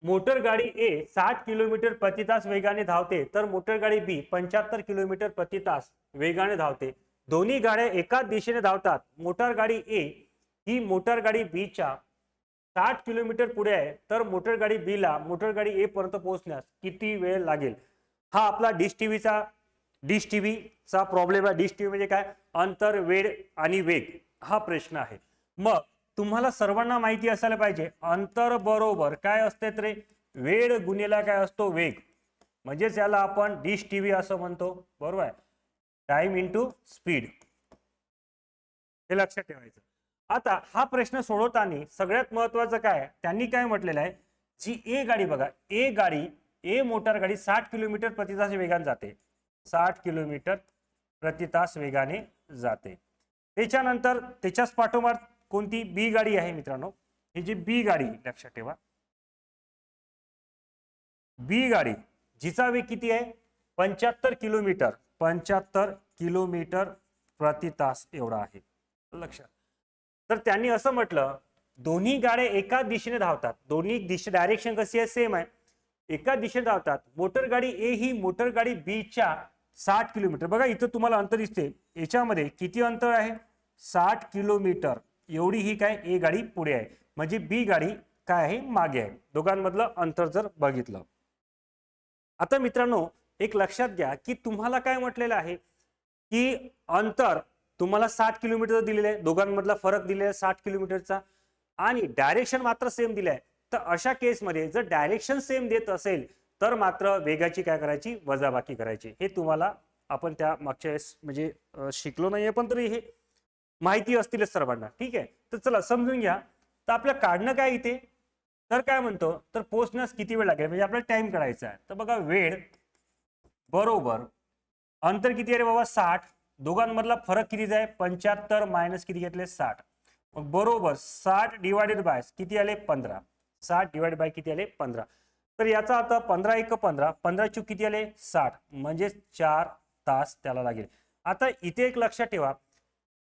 Speaker 1: मोटर गाडी ए 60 किलोमीटर प्रति तास वेगाने धावते तर मोटर गाडी बी 75 किलोमीटर प्रति तास वेगाने धावते. दोन्ही गाड्या एकाच दिशेने धावतात. मोटर गाडी ए ही मोटर गाडी बी च्या 60 किलोमीटर पुढे आहे तर मोटर गाडी बी ला मोटर गाडी ए पर्यंत पोहोचण्यास किती वेळ लागेल. हा आपला डिश टीव्हीचा प्रॉब्लेम आहे. डिश टीव्ही म्हणजे काय अंतर वेळ आणि वेग हा प्रश्न आहे. मग तुम्हाला सर्वांना माहिती असायला पाहिजे अंतर बरोबर काय असते रे वेळ गुणिले काय असतो वेग म्हणजेच याला आपण डिश टीव्ही असं म्हणतो बरोबर आहे. टाइम इंटू स्पीड हे लक्षात ठेवायचं. आता हा प्रश्न सोडवताना सगळ्यात महत्वाचं काय त्यांनी काय म्हटलेलं आहे जी ए गाडी बघा ए मोटार गाडी 60 किलोमीटर प्रति तास वेगाने जाते 60 किलोमीटर प्रति तास वेगाने जाते. त्याच्यानंतर त्याच्याच पाठोपाठ कोणती बी गाडी आहे मित्रांनो. ही जी बी गाडी लक्षात ठेवा बी गाडी जिचा वेग किती आहे 75 किलोमीटर प्रति तास एवढा आहे लक्षात. तर त्यांनी असं म्हटलं दोन्ही गाड्या एकाच दिशेने धावतात. दोन्ही डायरेक्शन कशी आहे सेम आहे एकाच दिशेने धावतात. मोटर गाडी ए ही मोटर गाडी बी च्या 60 किलोमीटर बघा इथं तुम्हाला अंतर दिसते याच्यामध्ये किती अंतर आहे 60 किलोमीटर एवढी ही काय ए गाडी पुढे आहे म्हणजे बी गाडी काय आहे मागे आहे. दोघांमधलं अंतर जर बघितलं. आता मित्रांनो एक लक्षात घ्या की तुम्हाला काय म्हटलेलं आहे की अंतर तुम्हाला 60 किलोमीटर दिलेलं आहे दोघांमधला फरक दिलेला आहे 60 किलोमीटरचा आणि डायरेक्शन मात्र सेम दिले आहे. तर अशा केसमध्ये जर डायरेक्शन सेम देत असेल तर मात्र वेगाची काय करायची वजाबाकी करायची. हे तुम्हाला आपण त्या मागच्या वेळेस म्हणजे शिकलो नाहीये पण तरी हे माहिती असतीलच सर्वांना. ठीक आहे तर चला समजून घ्या. तर आपल्या काढणं काय इथे तर काय म्हणतो तर पोहोचण्यास किती वेळ लागेल म्हणजे आपल्याला टाइम काढायचा आहे. तर बघा वेळ बरोबर अंतर किती आहे रे बाबा 60 दोघांमधला फरक किती आहे 75 मायनस किती घेतले 60 मग बरोबर 60 डिवायडेड बाय किती आले 15 60 डिवाइड बाय किती आले 15. तर याचा अर्थ 15 एक 15 15 चूक किती आले 60 म्हणजे 4 तास त्याला लागेल. आता इथे एक लक्षात ठेवा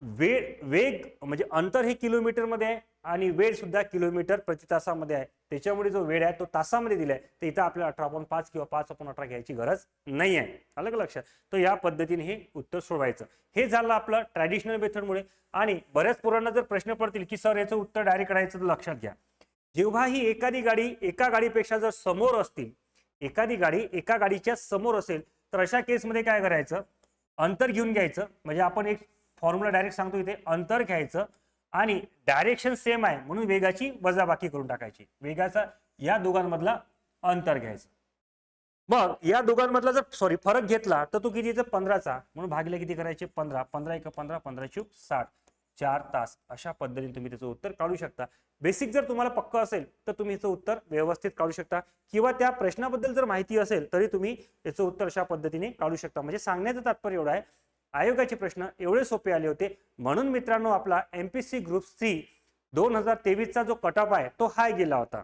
Speaker 1: वेग म्हणजे अंतर हे किलोमीटर मध्ये आहे आणि वेळ सुद्धा किलोमीटर प्रति तासामध्ये आहे. त्याच्यामुळे जो वेळ आहे तो तासामध्ये दिलाय, तर इथं आपल्याला 18/5 किंवा 5/18 घ्यायची गरज नाही आहे. आलं का लक्षात? तर या पद्धतीने हे उत्तर सोडवायचं. हे झालं आपलं ट्रॅडिशनल मेथडमुळे. आणि बऱ्याच पोरांना जर प्रश्न पडतील की सर याचं उत्तर डायरेक्ट करायचं, तर लक्षात घ्या, जेव्हा ही एखादी गाडी एका गाडीपेक्षा जर समोर असतील, एखादी गाडी एका गाडीच्या समोर असेल, तर अशा केसमध्ये काय करायचं, अंतर घेऊन घ्यायचं. म्हणजे आपण एक फॉर्म्युला डायरेक्ट सांगतो इथे, अंतर घ्यायचं आणि डायरेक्शन सेम आहे म्हणून वेगाची वजाबाकी करून टाकायची. वेगाचा या दोघांमधला अंतर घ्यायचं. मग या दोघांमधला जर फरक घेतला तर तो कितीचा, 15चा, म्हणून भागिले किती करायचे, 15. 15 × 15, 15 × 60, 4 तास. अशा पद्धतीने तुम्ही त्याचं उत्तर काढू शकता. बेसिक जर तुम्हाला पक्क असेल तर तुम्ही याचं उत्तर व्यवस्थित काढू शकता, किंवा त्या प्रश्नाबद्दल जर माहिती असेल तरी तुम्ही याचं उत्तर अशा पद्धतीने काढू शकता. म्हणजे सांगण्याचं तात्पर्य एवढं आहे, आयोगाचे प्रश्न एवढे सोपे आले होते. म्हणून मित्रांनो आपला MPSC ग्रुप सी 2023चा जो कट ऑफ आहे तो हाय गेला होता.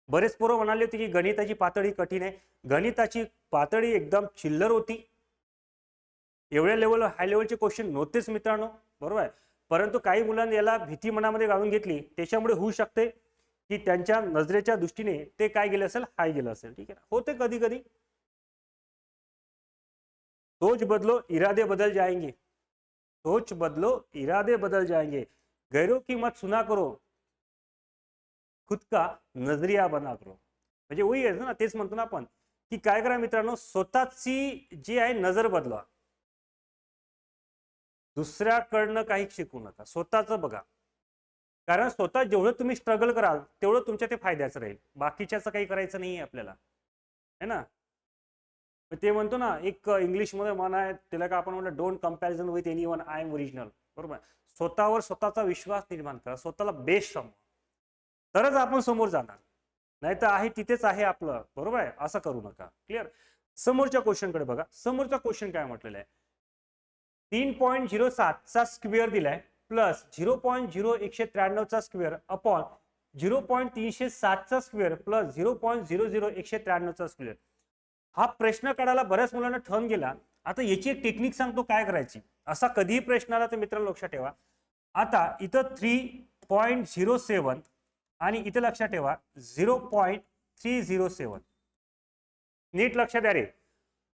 Speaker 1: बरेच पोरं म्हणाले होते की गणिताची पातळी कठीण आहे. गणिताची पातळी एकदम चिल्लर होती. एवढ्या हाय लेवलचे क्वेश्चन नव्हतेच मित्रांनो, बरोबर आहे. परंतु काही मुलांनी याला भीती मनामध्ये घालून घेतली, त्याच्यामुळे होऊ शकते की त्यांच्या नजरेच्या दृष्टीने ते काय गेलं असेल, हाय गेलं असेल. ठीक आहे, होते कधी कधी. सोच बदलो इरादे बदल जाएंगे, सोच बदलो इरादे बदल जाएंगे, गैरों की मत सुना करो, खुद का नजरिया बना करो. म्हणजे वही आहे ना, तेच म्हणतो ना आपण की काय करा मित्रांनो, स्वतःची जी आहे नजर बदला. दुसऱ्याकडनं काही शिकू नका, स्वतःचं बघा. कारण स्वतः जेवढं तुम्ही स्ट्रगल कराल तेवढं तुमच्या ते फायद्याचं राहील. बाकीच्याचं काही करायचं नाही आपल्याला, है ना. ते म्हणतो ना, एक इंग्लिशमध्ये म्हण आहे, त्याला का आपण म्हणलं, don't comparison with anyone, I am original. बरोबर. स्वतःवर स्वतःचा विश्वास निर्माण करा, स्वतःला बेस्ट समजा, तरच आपण समोर जाणार. नाही तर आहे तिथेच आहे आपलं, बरोबर आहे, असं करू नका. क्लिअर. समोरच्या क्वेश्चन कडे बघा. समोरचा क्वेश्चन काय म्हटलेला आहे, 3.07 चा स्क्वेअर दिलाय प्लस 0.0193 चा स्क्वेअर अपॉन 0.307 चा स्क्वेअर प्लस 0.00193 चा स्क्वेअर. हा प्रश्न काढायला बऱ्याच मुलांना ठण गेला. आता याची एक टेक्निक सांगतो काय करायची. असा कधीही प्रश्न आला तर मित्रांनो लक्षात ठेवा, आता इथं 3.07 आणि इथं लक्षात ठेवा 0.307. नीट लक्षात द्या रे.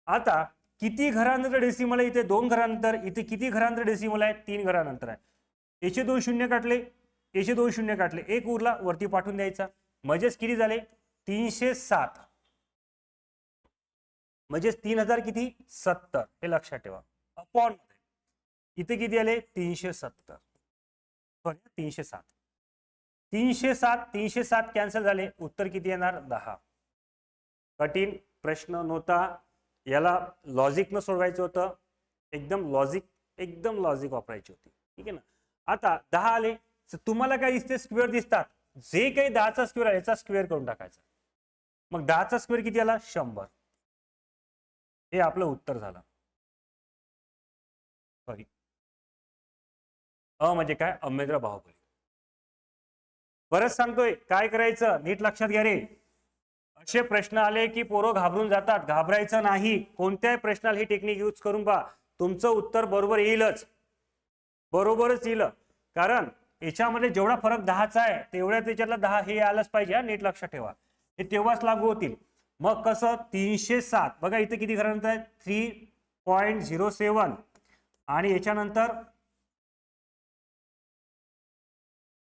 Speaker 1: आता किती घरानंतर डेसिमल आहे, इथे 2 घरानंतर, इथे किती घरानंतर डेसिमल आहे, 3 घरानंतर आहे. याचे 2 शून्य काढले, याचे 2 शून्य काढले, एक उरला वरती पाठवून द्यायचा. म्हणजेच किती झाले, 307. म्हणजे 3000 किती, 70. हे लक्षात ठेवा. अपॉन इथे किती आले, 370, सॉरी 307. 307 कॅन्सल झाले. उत्तर किती येणार, 10. कठीण प्रश्न नव्हता, याला लॉजिक न सोडवायचं होतं. एकदम लॉजिक वापरायची होती. ठीक आहे ना. आता 10 आले. तुम्हाला काय दिसते, स्क्वेअर दिसतात, जे काही 10चा स्क्वेअर आहे याचा स्क्वेअर करून टाकायचा. मग 10चा स्क्वेअर किती आला, 100. हे आपलं उत्तर झालं. सॉरी, म्हणजे काय, अमेद्र बाहुबली. बरंच सांगतोय काय करायचं, नीट लक्षात घ्या रे. असे प्रश्न आले की पोरं घाबरून जातात, घाबरायचं नाही. कोणत्याही प्रश्नाला ही टेक्निक यूज करून पहा, तुमचं उत्तर बरोबर येईलच, बरोबरच येईल. कारण याच्यामध्ये जेवढा फरक 10चा आहे तेवढ्या त्याच्यातला 10 हे आलंच पाहिजे. नीट लक्षात ठेवा, हे तेव्हाच लागू होतील. मग कसं, 307 बघा, इथे किती घरानंतर आहे, 3.07 आणि याच्यानंतर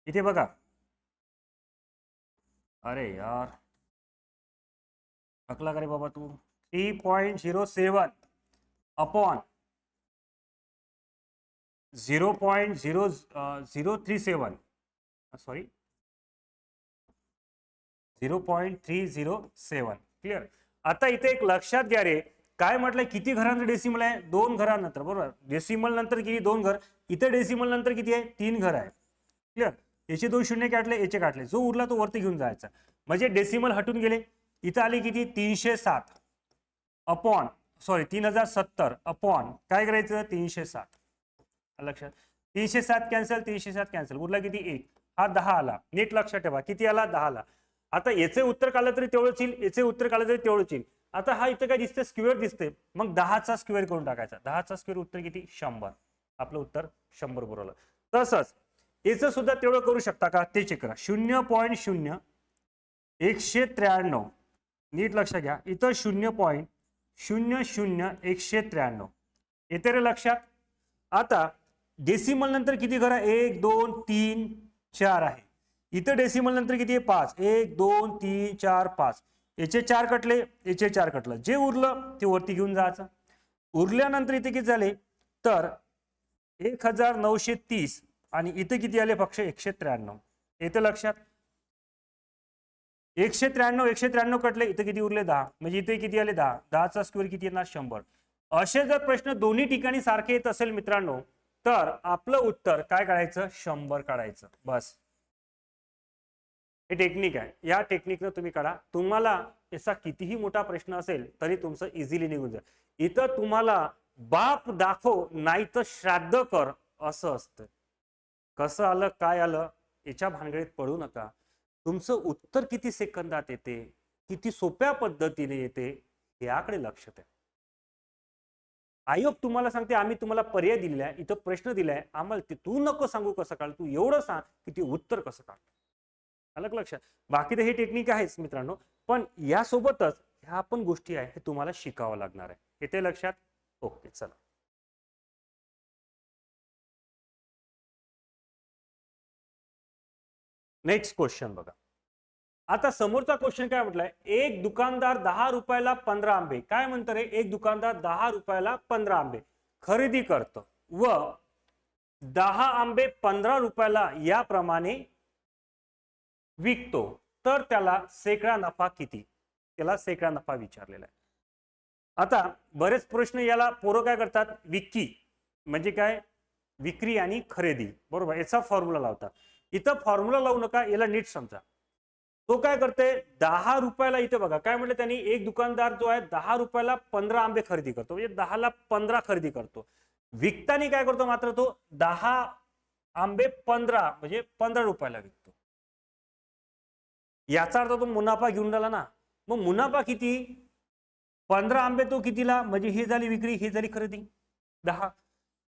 Speaker 1: इथे बघा, अरे यार थकला का रे बाबा तू, 3.07 अपॉन 0.037, सॉरी 0.307. क्लिअर. आता इथे एक लक्षात घ्या रे, काय म्हटलंय, किती घरानंतर डेसिमल आहे, 2 घरानंतर. बरोबर, डेसिमल नंतर किती, 2 घर. इथे डेसिमल नंतर किती आहे, 3 घर आहे. क्लिअर. याचे 2 शून्य काढले, याचे काढले, जो उरला तो वरती घेऊन जायचा. म्हणजे डेसिमल हटून गेले. इथं आली किती, 307 अपॉन, सॉरी 3070 अपॉन काय करायचं, 307. लक्षात, 307 कॅन्सल, 307 कॅन्सल, उरला किती, 1. हा 10 आला. नीट लक्षात ठेवा, किती आला, 10 आला. आता याचे उत्तर काढलं तरी तेवढंच येईल, याचे उत्तर काढलं तरी तेवढंच येईल. आता हा इथं काय दिसते, स्क्वेअर दिसते, मग 10चा स्क्वेअर करून टाकायचा. 10चा स्क्वेअर उत्तर किती, 100. आपलं उत्तर 100 बरोबर. तसंच याचं सुद्धा तेवढं करू शकता का ते चेक करा. 0.0 193, नीट लक्षात घ्या, इथं 0.00 193 येते रे लक्षात. आता डेसिमल नंतर किती घर आहे? 1 2 3 4 आहे. इथं डेसिमल नंतर किती आहे? 5. 1 2 3 4 5. याचे 4 कटले, याचे 4 कटलं, जे उरलं ते वरती घेऊन जायचं. उरल्यानंतर इथे किती झाले? तर 1930 आणि इथे किती आले? फक्त 193 येते लक्षात. 193 कटले, इथे किती उरले? 10. म्हणजे इथे किती आले? 10. 10चा स्क्वेअर किती येणार? 100. असे जर प्रश्न दोन्ही ठिकाणी सारखे येत असेल मित्रांनो, तर आपलं उत्तर काय काढायचं? 100 काढायचं. बस हे टेक्निक आहे. या टेक्निकनं तुम्ही काढा. तुम्हाला याचा कितीही मोठा प्रश्न असेल तरी तुमचं इझिली निघून जाईल. इथं तुम्हाला बाप दाखव नाही तर श्राद्ध कर असं असतं. कसं आलं काय आलं याच्या भानगडीत पडू नका. तुमचं उत्तर किती सेकंदात येते, किती सोप्या पद्धतीने येते याकडे लक्ष द्या. आयोग तुम्हाला सांगते आम्ही तुम्हाला पर्याय दिलेला आहे, इथं प्रश्न दिलाय, आम्हाला ते तू नको सांगू कसं काढ, तू एवढं सांग की ते उत्तर कसं काढ. अलग लक्षात. बाकी तर हे टेक्निक आहेच मित्रांनो, पण यासोबतच ह्या पण गोष्टी आहे हे तुम्हाला शिकावं लागणार आहे. येते लक्षात? ओके चला. नेक्स्ट क्वेश्चन बघा. आता समोरचा क्वेश्चन काय म्हटलाय? एक दुकानदार 10 रुपयाला 15 आंबे, काय म्हणतं रे? एक दुकानदार 10 रुपयाला 15 आंबे खरेदी करतो व 10 आंबे 15 रुपयाला याप्रमाणे विकतो, तर त्याला सेकडा नफा किती? त्याला सेकडा नफा विचारलेला आहे. आता बरेच प्रश्न याला पोरं काय करतात? विक्री म्हणजे काय? विक्री आणि खरेदी, बरोबर, याचा फॉर्म्युला लावतात. इथं फॉर्म्युला लावू नका, याला नीट समजा. तो काय करते? 10 रुपयाला, इथे बघा काय म्हटलं त्यांनी, एक दुकानदार जो आहे 10 रुपयाला 15 आंबे खरेदी करतो, म्हणजे 10 ला 15 खरेदी करतो. विकताना काय करतो मात्र तो 10 आंबे 15 म्हणजे 15 रुपयाला विकतो. याचा अर्थ तो मुनाफा घेऊन राहिला ना. मग मुनाफा किती? 15 आंबे तो कितीला, म्हणजे ही झाली विक्री, ही झाली खरेदी 10.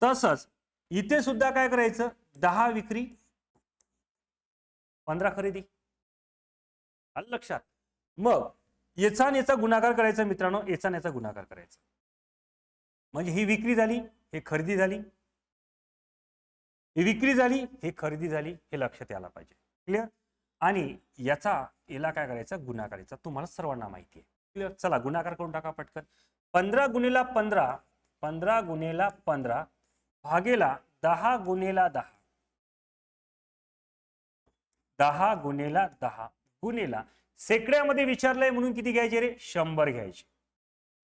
Speaker 1: तसंच इथे सुद्धा काय करायचं? 10 विक्री 15 खरेदी. आलं लक्षात? मग याचा आणि याचा गुणाकार करायचा मित्रांनो, याचा आणि याचा गुणाकार करायचा, म्हणजे ही विक्री झाली, हे खरेदी झाली, ही विक्री झाली, हे खरेदी झाली, हे लक्षात यायला पाहिजे. क्लिअर? आणि याचा याला काय करायचं? गुणाकार करायचा. तुम्हाला सर्वांना माहिती आहे. क्लिअर? चला गुणाकार करून टाका पटकन. 15 गुणिला 15, 15 गुणिला 15 भागेला 10 गुणिला 10, 10 गुणिला 10 गुणिला सेकड्यामध्ये विचारलंय म्हणून किती घ्यायचे रे? 100 घ्यायचे.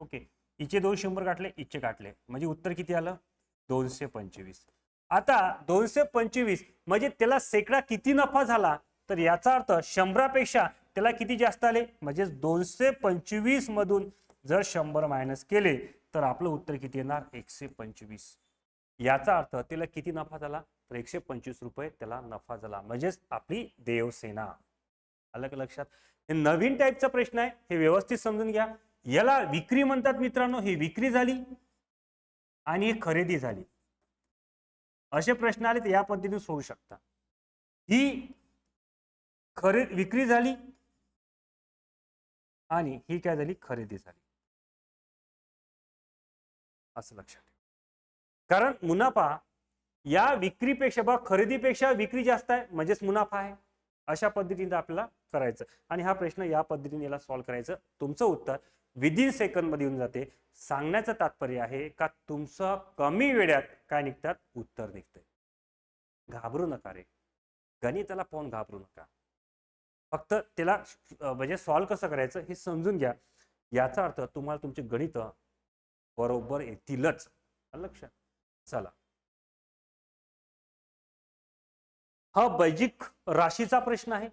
Speaker 1: ओके, इचे 2 100 काढले, इचे काढले, म्हणजे उत्तर किती आलं? 225. आता 225 म्हणजे त्याला सेकडा किती नफा झाला? तर याचा अर्थ 100 पेक्षा त्याला किती जास्त आले, म्हणजे 225 मधून जर 100 मायनस केले तर आपलं उत्तर किती येणार? 125. याचा अर्थ त्याला किती नफा झाला? तर 125 रुपये त्याला नफा झाला, म्हणजेच आपली देवसेना. आलं का लक्षात? हे नवीन टाईपचा प्रश्न आहे, हे व्यवस्थित समजून घ्या. याला विक्री म्हणतात मित्रांनो, ही विक्री झाली आणि ही खरेदी झाली. असे प्रश्न आले तर या पद्धतीने सोडू शकता. ही विक्री झाली आणि ही काय झाली? खरेदी झाली, असं लक्षात ठेवा. कारण मुनाफा या विक्रीपेक्षा बघा, खरेदीपेक्षा विक्री जास्त आहे, म्हणजेच मुनाफा आहे. अशा पद्धतीने आपल्याला करायचं आणि हा प्रश्न या पद्धतीने याला सॉल्व्ह करायचं. तुमचं उत्तर विदिन सेकंड मध्ये येऊन जाते. सांगण्याचं तात्पर्य आहे का तुमचं कमी वेळात काय निघतात? उत्तर निघतंय. घाबरू नका रे, गणिताला पाहून घाबरू नका. फक्त त्याला म्हणजे सॉल्व्ह कसं करायचं हे समजून घ्या. याचा अर्थ तुम्हाला तुमचे गणित बरोबर येतीलच. लक्षात? चला, हा बैजिक राशीचा प्रश्न आहे.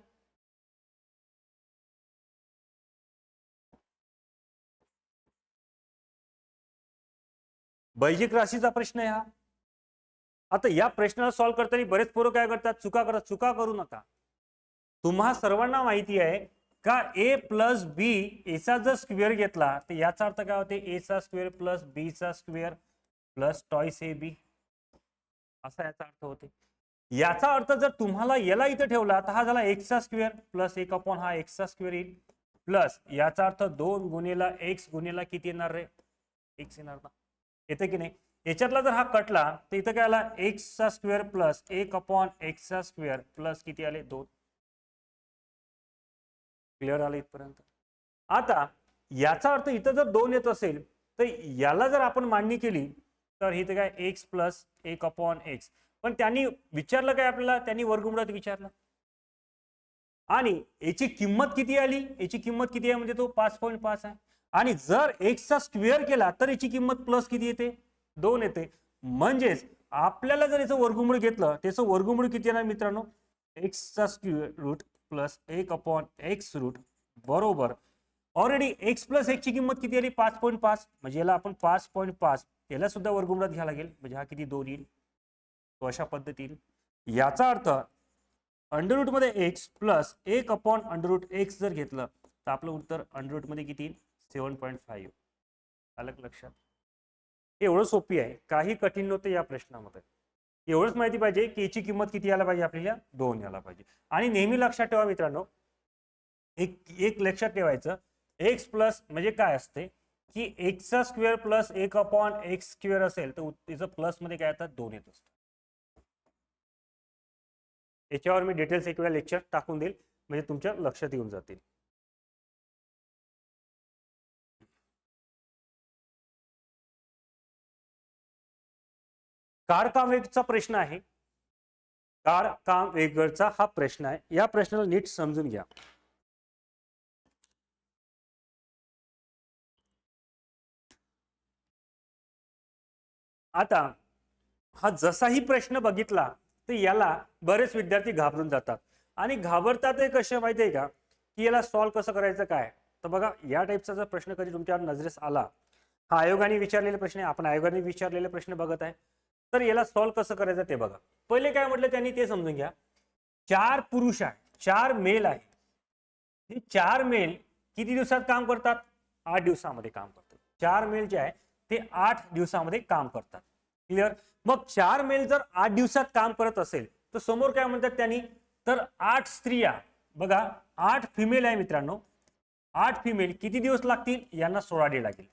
Speaker 1: बैजिक राशीचा प्रश्न आहे हा. आता या प्रश्नाला सॉल्व्ह करताना बरेच पोरं काय करतात? चुका करतात. चुका करू नका. तुम्हा सर्वांना माहिती आहे का ए प्लस बी, एचा जर स्क्वेअर घेतला तर याचा अर्थ काय होते? ए चा स्क्वेअर प्लस बी चा square plus twice A B, असा याचा अर्थ होते. याचा अर्थ जर तुम्हाला याला इथं ठेवला तर हा झाला एक्सचा स्क्वेअर प्लस 1 अपॉन हा एक्सचा स्क्वेअर येईल प्लस याचा अर्थ 2 गुणिला एक्स गुणिला किती येणार रे एक्स येणार ना येते की नाही. याच्यातला जर हा कटला तर इथं काय आला एक्सचा स्क्वेअर प्लस 1 अपॉन एक्सचा स्क्वेअर प्लस किती आले 2. क्लिअर आलं इथपर्यंत. आता याचा अर्थ इथं जर 2 येत असेल तर याला जर आपण मांडणी केली तर इथं काय एक्स प्लस 1 अपॉन एक्स. पण त्यांनी विचारलं काय आपल्याला त्यांनी वर्गमुळात विचारलं आणि याची किंमत किती आली याची किंमत किती आहे म्हणजे तो 5.5 आहे आणि जर एक्सचा स्क्वेअर केला तर याची किंमत प्लस किती येते 2 येते. म्हणजेच आपल्याला जर याचं वर्गमूळ घेतलं त्याचं वर्गमूळ किती येणार मित्रांनो एक्सचा square root plus 1 upon X root बरोबर ऑलरेडी एक्स प्लस एक्स ची किंमत किती आली 5.5 म्हणजे याला आपण 5.5 याला सुद्धा वर्गमुळात घ्यायला लागेल म्हणजे हा किती 2 येईल. तो अशा पद्धतीने याचा अर्थ अंडर रूट मध्ये X plus 1 upon under root X जर घेतलं तर आपलं उत्तर अंडर रूट मध्ये किती 7.5. आलं लक्षात. एवढं सोपी आहे काही कठीण नव्हतं या प्रश्नामध्ये. एवढंच माहिती पाहिजे की याची किंमत किती यायला पाहिजे आपल्याला 2 यायला पाहिजे. आणि नेहमी लक्षात ठेवा मित्रांनो एक लक्षात ठेवायचं एक्स प्लस म्हणजे काय असते की एक्सचा square plus 1 upon x square असेल तर त्याचं प्लस मध्ये काय येतात 2 येत असतं. याच्यावर मी डिटेल्स एक वेळा लेक्चर टाकून देईल म्हणजे तुमच्या लक्षात येऊन जातील. कार काम वेगचा प्रश्न आहे. कार काम वेगचा हा प्रश्न आहे. या प्रश्नाला नीट समजून घ्या. आता हा जसाही प्रश्न बघितला तर याला बरेच विद्यार्थी घाबरून जातात आणि घाबरतात ते कसे माहितीये का की याला सॉल्व्ह कसं करायचं काय. तर बघा या टाईपचा जर प्रश्न कधी तुमच्या नजरेस आला हा आयोगाने विचारलेला प्रश्न आहे आपण आयोगाने विचारलेले प्रश्न बघत आहे तर याला सॉल्व्ह कसं करायचं ते बघा. पहिले काय म्हटलं त्यांनी ते समजून घ्या. 4 पुरुष आहे 4 मेल आहे. हे 4 मेल किती दिवसात काम करतात 8 दिवसामध्ये काम करतात. 4 मेल जे आहे ते 8 दिवसामध्ये काम करतात. क्लिअर. मग 4 मेल जर 8 दिवसात काम करत असेल तर समोर काय म्हणतात त्यांनी तर 8 स्त्रिया बघा 8 फिमेल आहे मित्रांनो 8 फिमेल किती दिवस लागतील यांना 16 डे लागेल.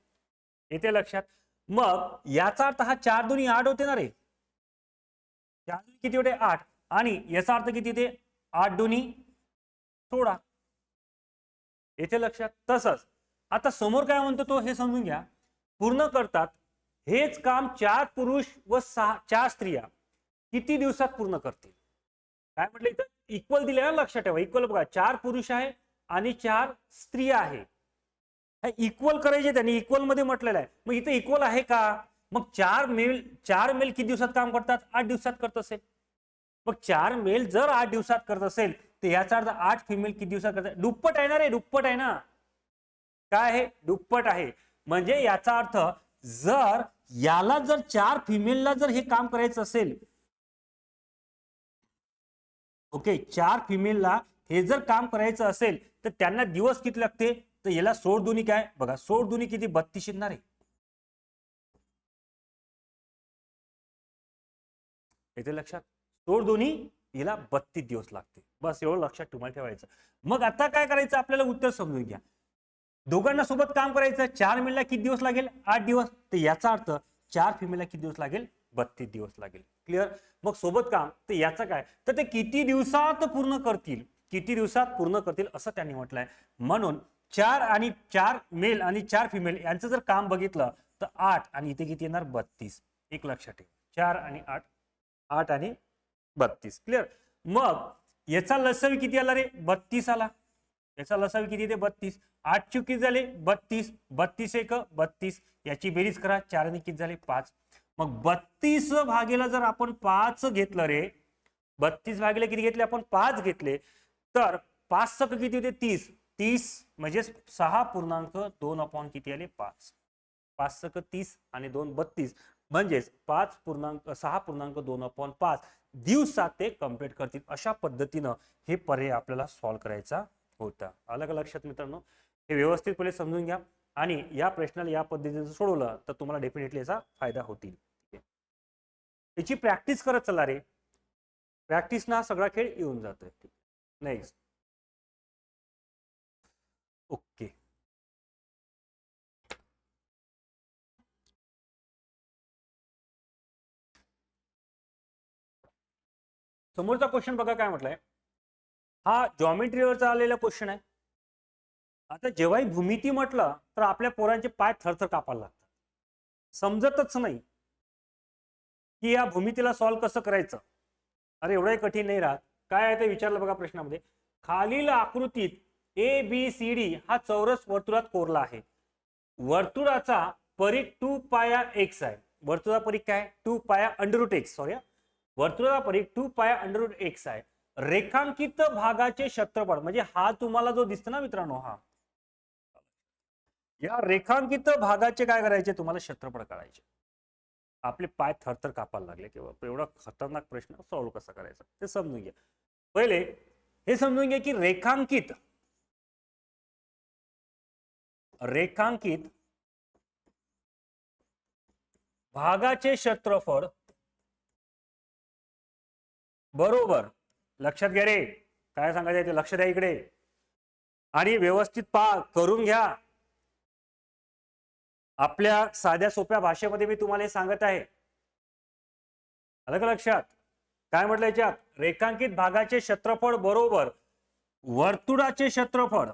Speaker 1: येते लक्षात. मग याचा अर्थ हा 4 दोन्ही 8 होते ना रे 4 किती होते 8 आणि याचा अर्थ किती ते 8 दोन्ही 16. येथे लक्षात. तसंच आता समोर काय म्हणतो तो हे समजून घ्या. पूर्ण करतात हेच काम 4 पुरुष व 4 स्त्रिया किती दिवसात पूर्ण करतील. काय म्हटलं इथं इक्वल दिले ना लक्षात ठेवा. इक्वल बघा 4 पुरुष आहे आणि 4 स्त्रिया आहे. इक्वल करायचे त्यांनी इक्वल मध्ये म्हटलेलं आहे. मग इथं इक्वल आहे का. मग 4 मेल किती दिवसात काम करतात 8 दिवसात करत असेल. मग 4 मेल जर 8 दिवसात करत असेल तर याचा अर्थ 8 फिमेल किती दिवसात करतात दुप्पट आहे ना रे दुप्पट आहे ना. काय आहे दुप्पट आहे. म्हणजे याचा अर्थ जर याला जर 4 फिमेलला जर हे काम करायचं असेल ओके 4 फिमेलला हे जर काम करायचं असेल तर त्यांना दिवस किती लागते तर याला 16 दुनी काय बघा 16 दुनी किती 32 येणार आहे. येते लक्षात. 16 दोन्ही हिला 32 दिवस लागते. बस एवढं लक्षात तुम्हाला ठेवायचं. मग आता काय करायचं आपल्याला उत्तर समजून घ्या. दोघांना सोबत काम करायचं 4 मेलला किती दिवस लागेल 8 दिवस तर याचा अर्थ 4 फिमेलला किती दिवस लागेल 32 दिवस लागेल. क्लिअर. मग सोबत काम तर याचं काय तर ते किती दिवसात पूर्ण करतील किती दिवसात पूर्ण करतील असं त्यांनी म्हटलंय. म्हणून 4 मेल आणि 4 फिमेल यांचं जर काम बघितलं तर 8 आणि इथे किती येणार 32. एक लक्षात ठेवा 4 आणि 8 8 आणि 32. क्लिअर. मग याचा लसावी किती आला रे 32 आला. याचा लसावी किती येते 32. 8 किती झाले 32 32 एक 32 याची बेरीज करा 4 आणि किती झाले 5. मग 32 भागेला जर आपण 5 घेतलं रे 32 भागेला किती घेतले आपण 5 घेतले तर 5 सक किती होते 30 30 म्हणजे 6.2 अपॉन किती आले 5. 5 सक 30 आणि 2 32 म्हणजेच 6.2 अपॉन 5 दिवसात ते कम्प्लीट करतील. अशा पद्धतीनं हे पर्याय आपल्याला सॉल्व्ह करायचा होता. आलं का लक्षात मित्रांनो. हे व्यवस्थितपणे समजून घ्या आणि या प्रश्नाला या पद्धतीने सोडवलं तर तुम्हाला डेफिनेटली याचा फायदा होतील. याची प्रॅक्टिस करत चला रे. प्रॅक्टिसनं हा सगळा खेळ येऊन जातोय. नेक्स्ट. ओके. समोरचा क्वेश्चन बघा काय म्हटलंय. हा जॉमेट्रीवरचा आलेला क्वेश्चन आहे. आता जेव्हाही भूमिती म्हटलं तर आपल्या पोरांचे पाय थरथर कापायला लागतात. समजतच नाही की या भूमितीला सॉल्व्ह कसं करायचं. अरे एवढंही कठीण नाही राहत. काय आहे ते विचारलं बघा प्रश्नामध्ये. खालील आकृतीत ABCD हा चौरस वर्तुळात कोरला आहे. वर्तुळाचा परिघ 2 पाया x आहे. वर्तुळाचा परिघ काय 2 पाया √x. सॉरी, वर्तुळाचा परिघ 2 पाया √x आहे. रेखांकित भागाचे क्षेत्रफळ म्हणजे हा तुम्हाला जो दिसतो ना मित्रांनो, हा या रेखांकित भागाचे काय करायचे तुम्हाला क्षेत्रफळ काढायचे. आपले पाय थरथर कापायला लागले किंवा एवढा खतरनाक प्रश्न सॉल्व्ह कसा करायचा ते समजून घ्या. पहिले हे समजून घ्या की रेखांकित भागाचे क्षेत्रफळ बरोबर. लक्षात घ्या रे, काय सांगायचं ते लक्ष द्या इकडे आणि व्यवस्थित करून घ्या. आपल्या साध्या सोप्या भाषेमध्ये मी तुम्हाला हे सांगत आहे. आलं का लक्षात. काय म्हटलं याच्यात, रेखांकित भागाचे क्षेत्रफळ बरोबर वर्तुळाचे क्षेत्रफळ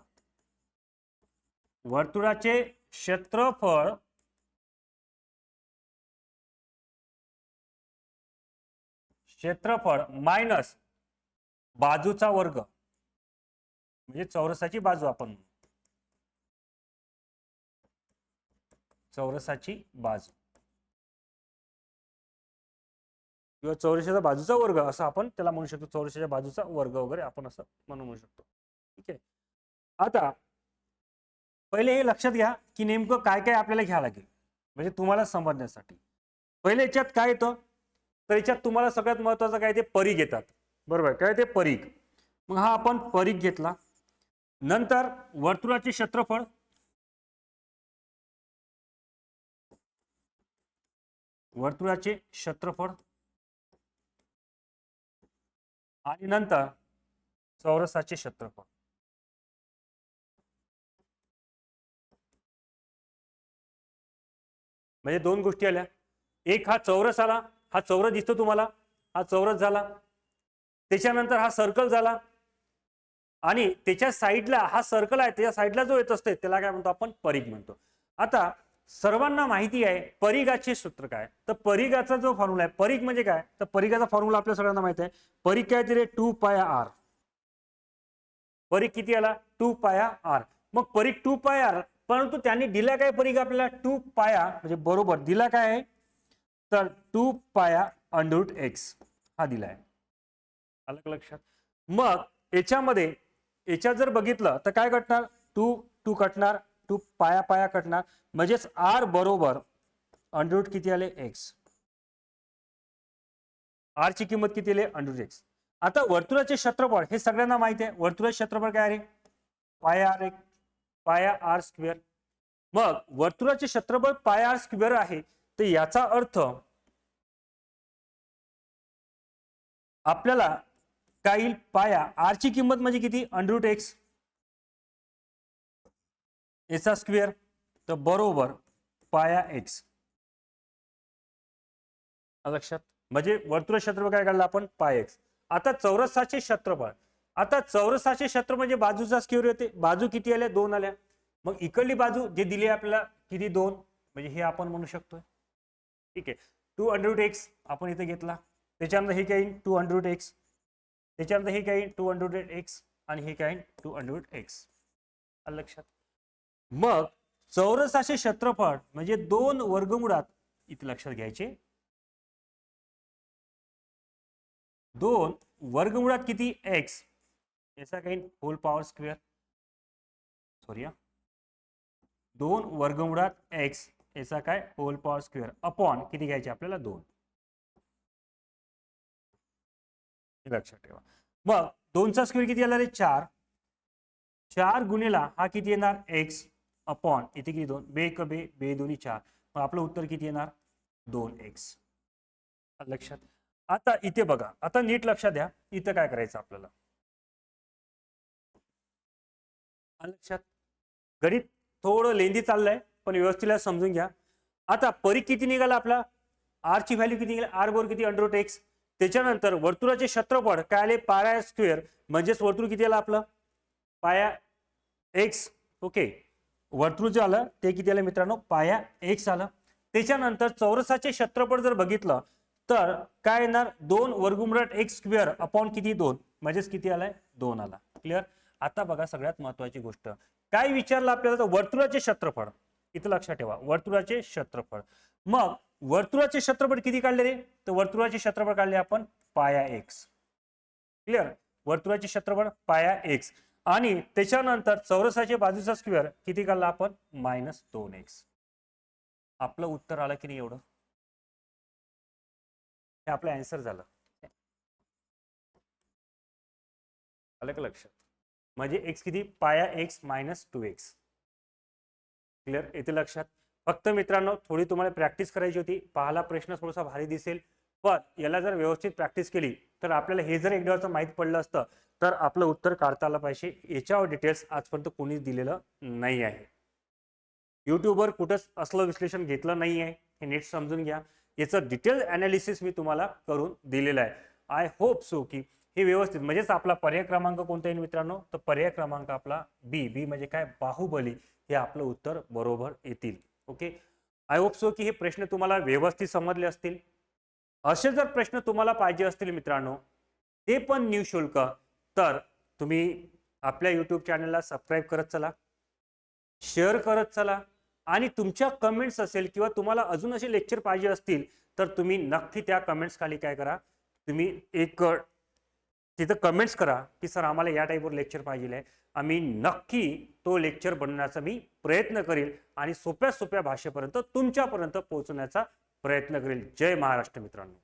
Speaker 1: मायनस बाजूचा वर्ग म्हणजे चौरसाची बाजू. आपण चौरसाची बाजू किंवा चौरसाच्या बाजूचा वर्ग असं आपण त्याला म्हणू शकतो. चौरसाच्या बाजूचा वर्ग वगैरे आपण असं म्हणू शकतो. ठीक आहे. आता पहिले हे लक्षात घ्या की नेमकं काय काय आपल्याला घ्यावं लागेल म्हणजे तुम्हाला समजण्यासाठी. पहिले याच्यात काय येतं तर याच्यात तुम्हाला सगळ्यात महत्वाचं काय ते परिघ येतात. बरोबर, काय ते परिघ. मग हा आपण परिघ घेतला. नंतर वर्तुळाचे क्षेत्रफळ, आणि नंतर चौरसाचे क्षेत्रफळ. म्हणजे दोन गोष्टी आल्या. एक हा चौरस आला, हा चौरस दिसतो तुम्हाला, हा चौरस झाला. त्याच्यानंतर हा सर्कल झाला आणि त्याच्या साईडला हा सर्कल आहे, त्याच्या साईडला जो येत असते त्याला काय म्हणतो आपण परिघ म्हणतो. आता सर्वांना माहिती आहे परिघाचे सूत्र काय. तर परिघाचा जो फॉर्म्युला आहे, परिघ म्हणजे काय तर परिघाचा फॉर्म्युला आपल्या सगळ्यांना माहिती आहे. परिघ काय ते 2 पाया r. परिघ किती आला 2 पाया r. मग परिघ 2 पाया r, परंतु त्यांनी दिला काय परिघ आपल्याला 2 पाया म्हणजे बरोबर दिला काय आहे तर 2 पाया √x हा दिलाय. आलं लक्षात. मग याच्यामध्ये याच्यात जर बघितलं तर काय कटणार 2 कटणार, 2 पाया पाया कटणार म्हणजेच r बरोबर √ किती आले x. r ची किंमत किती आली √x. आता वर्तुळाचे क्षेत्रफळ हे सगळ्यांना माहिती आहे. वर्तुळाचे क्षेत्रफळ काय आहे पाया r, पाया r स्क्वेअर. मग वर्तुळाचे क्षेत्रफळ पाया r स्क्वेअर आहे तर याचा अर्थ आपल्याला काय येईल पाया r ची किंमत म्हणजे किती √x याचा स्क्वेअर तर बरोबर पाया x. लक्षात. म्हणजे वर्तुळ क्षेत्रफळ काय काढलं आपण पाय x. आता चौरसाचे क्षेत्रफळ, आता चौरसाचे क्षेत्र म्हणजे बाजूचा स्क्वेअर येते. बाजू किती आल्या 2 आल्या. मग इकडली बाजू जे दिली आपल्याला किती 2 म्हणजे हे आपण म्हणू शकतो. ठीक आहे 2 √x आपण इथे घेतला. त्याच्यानंतर हे काय 2 √x, त्याच्यानंतर हे काय 2 √x आणि हे काय 2 √x. लक्षात. मग चौरसाचे क्षेत्रफळ म्हणजे 2 वर्गमुळात इथे लक्षात घ्यायचे 2 वर्गमुळात किती x याचा काही होल पॉवर स्क्वेअर. सॉरी 2 वर्गमुळात x याचा काय होल पॉवर स्क्वेअर अपॉन किती घ्यायचे आपल्याला 2. लक्षात ठेवा. मग 2 चा स्क्वेअर किती येणार आहे 4. 4 गुणिला हा किती येणार x अपॉन इथे किती 2 बे 1 बे बे 2 4. मग आपलं उत्तर किती येणार 2x. लक्षात. आता इथे बघा, आता नीट लक्षात द्या, इथं काय करायचं आपल्याला लक्षात. गणित थोडं लेंदी चाललंय पण व्यवस्थित समजून घ्या. आता परी किती निघाला आपला, आर ची व्हॅल्यू किती निघाली, आर बरोबर किती अंडर एक्स. त्याच्यानंतर वर्तुळाचे क्षेत्रफळ काय आले, पाया स्क्वेअर, म्हणजेच वर्तुळ किती आलं आपलं, पाया एक्स. ओके, वर्तुळ जे आलं ते किती आलं मित्रांनो, पाया एक्स आलं. त्याच्यानंतर चौरसाचे क्षेत्रफळ जर बघितलं तर काय येणार, 2 वर्गमुळात एक्स स्क्वेअर अपॉन किती 2, म्हणजेच किती आलाय 2 आला. क्लिअर. आता बघा सगळ्यात महत्वाची गोष्ट काय विचारलं आपल्याला, तर वर्तुळाचे क्षेत्रफळ. इथं लक्षात ठेवा, वर्तुळाचे क्षेत्रफळ. मग वर्तुळाचे क्षेत्रफळ किती काढले रे, तर वर्तुळाचे क्षेत्रफळ काढले आपण पाया एक्स. क्लिअर. वर्तुळाचे क्षेत्रफळ पाया एक्स आणि त्याच्यानंतर चौरसाच्या बाजूचा स्क्वेअर किती काढला आपण, -2x. आपलं उत्तर आलं की नाही एवढं, हे आपलं आन्सर झालं. आलं का लक्षात. म्हणजे x किती, पाया x -2x. क्लिअर. येते लक्षात. फक्त मित्रांनो थोडी तुम्हाला प्रॅक्टिस करायची होती. पाहाला प्रश्न थोडासा भारी दिसेल पण याला जर व्यवस्थित प्रॅक्टिस केली तर आपल्याला हे जर एकदा माहित पडलं असतं तर आपलं उत्तर काढता आलं पाहिजे. याच्यावर डिटेल्स आजपर्यंत कोणीच दिलेलं नाही आहे. युट्यूबवर कुठंच असलं विश्लेषण घेतलं नाही आहे, हे नीट समजून घ्या. याचं डिटेल अनालिसिस मी तुम्हाला करून दिलेलं आहे. आय होप सो की हे व्यवस्थित, म्हणजेच आपला पर्याय क्रमांक कोणता येईल मित्रांनो, तर पर्याय क्रमांक आपला बी म्हणजे काय, बाहुबली, हे आपलं उत्तर बरोबर येतील. ओके, आय होप सो की हे प्रश्न तुम्हाला व्यवस्थित समजले असतील. असे जर प्रश्न तुम्हाला पाहिजे असतील मित्रांनो, ते पण निःशुल्क, तर तुम्ही आपल्या यूट्यूब चॅनलला सबस्क्राईब करत चला, शेअर करत चला आणि तुमच्या कमेंट्स असेल किंवा तुम्हाला अजून असे लेक्चर पाहिजे असतील तर तुम्ही नक्की त्या कमेंट्स खाली काय करा, तुम्ही एक तिथं कमेंट्स करा की सर आम्हाला या टाईपवर लेक्चर पाहिजे आहे. आम्ही नक्की तो लेक्चर बनवण्याचा मी प्रयत्न करेल आणि सोप्या भाषेपर्यंत तुमच्यापर्यंत पोहोचवण्याचा प्रयत्न करेल. जय महाराष्ट्र मित्रांनो.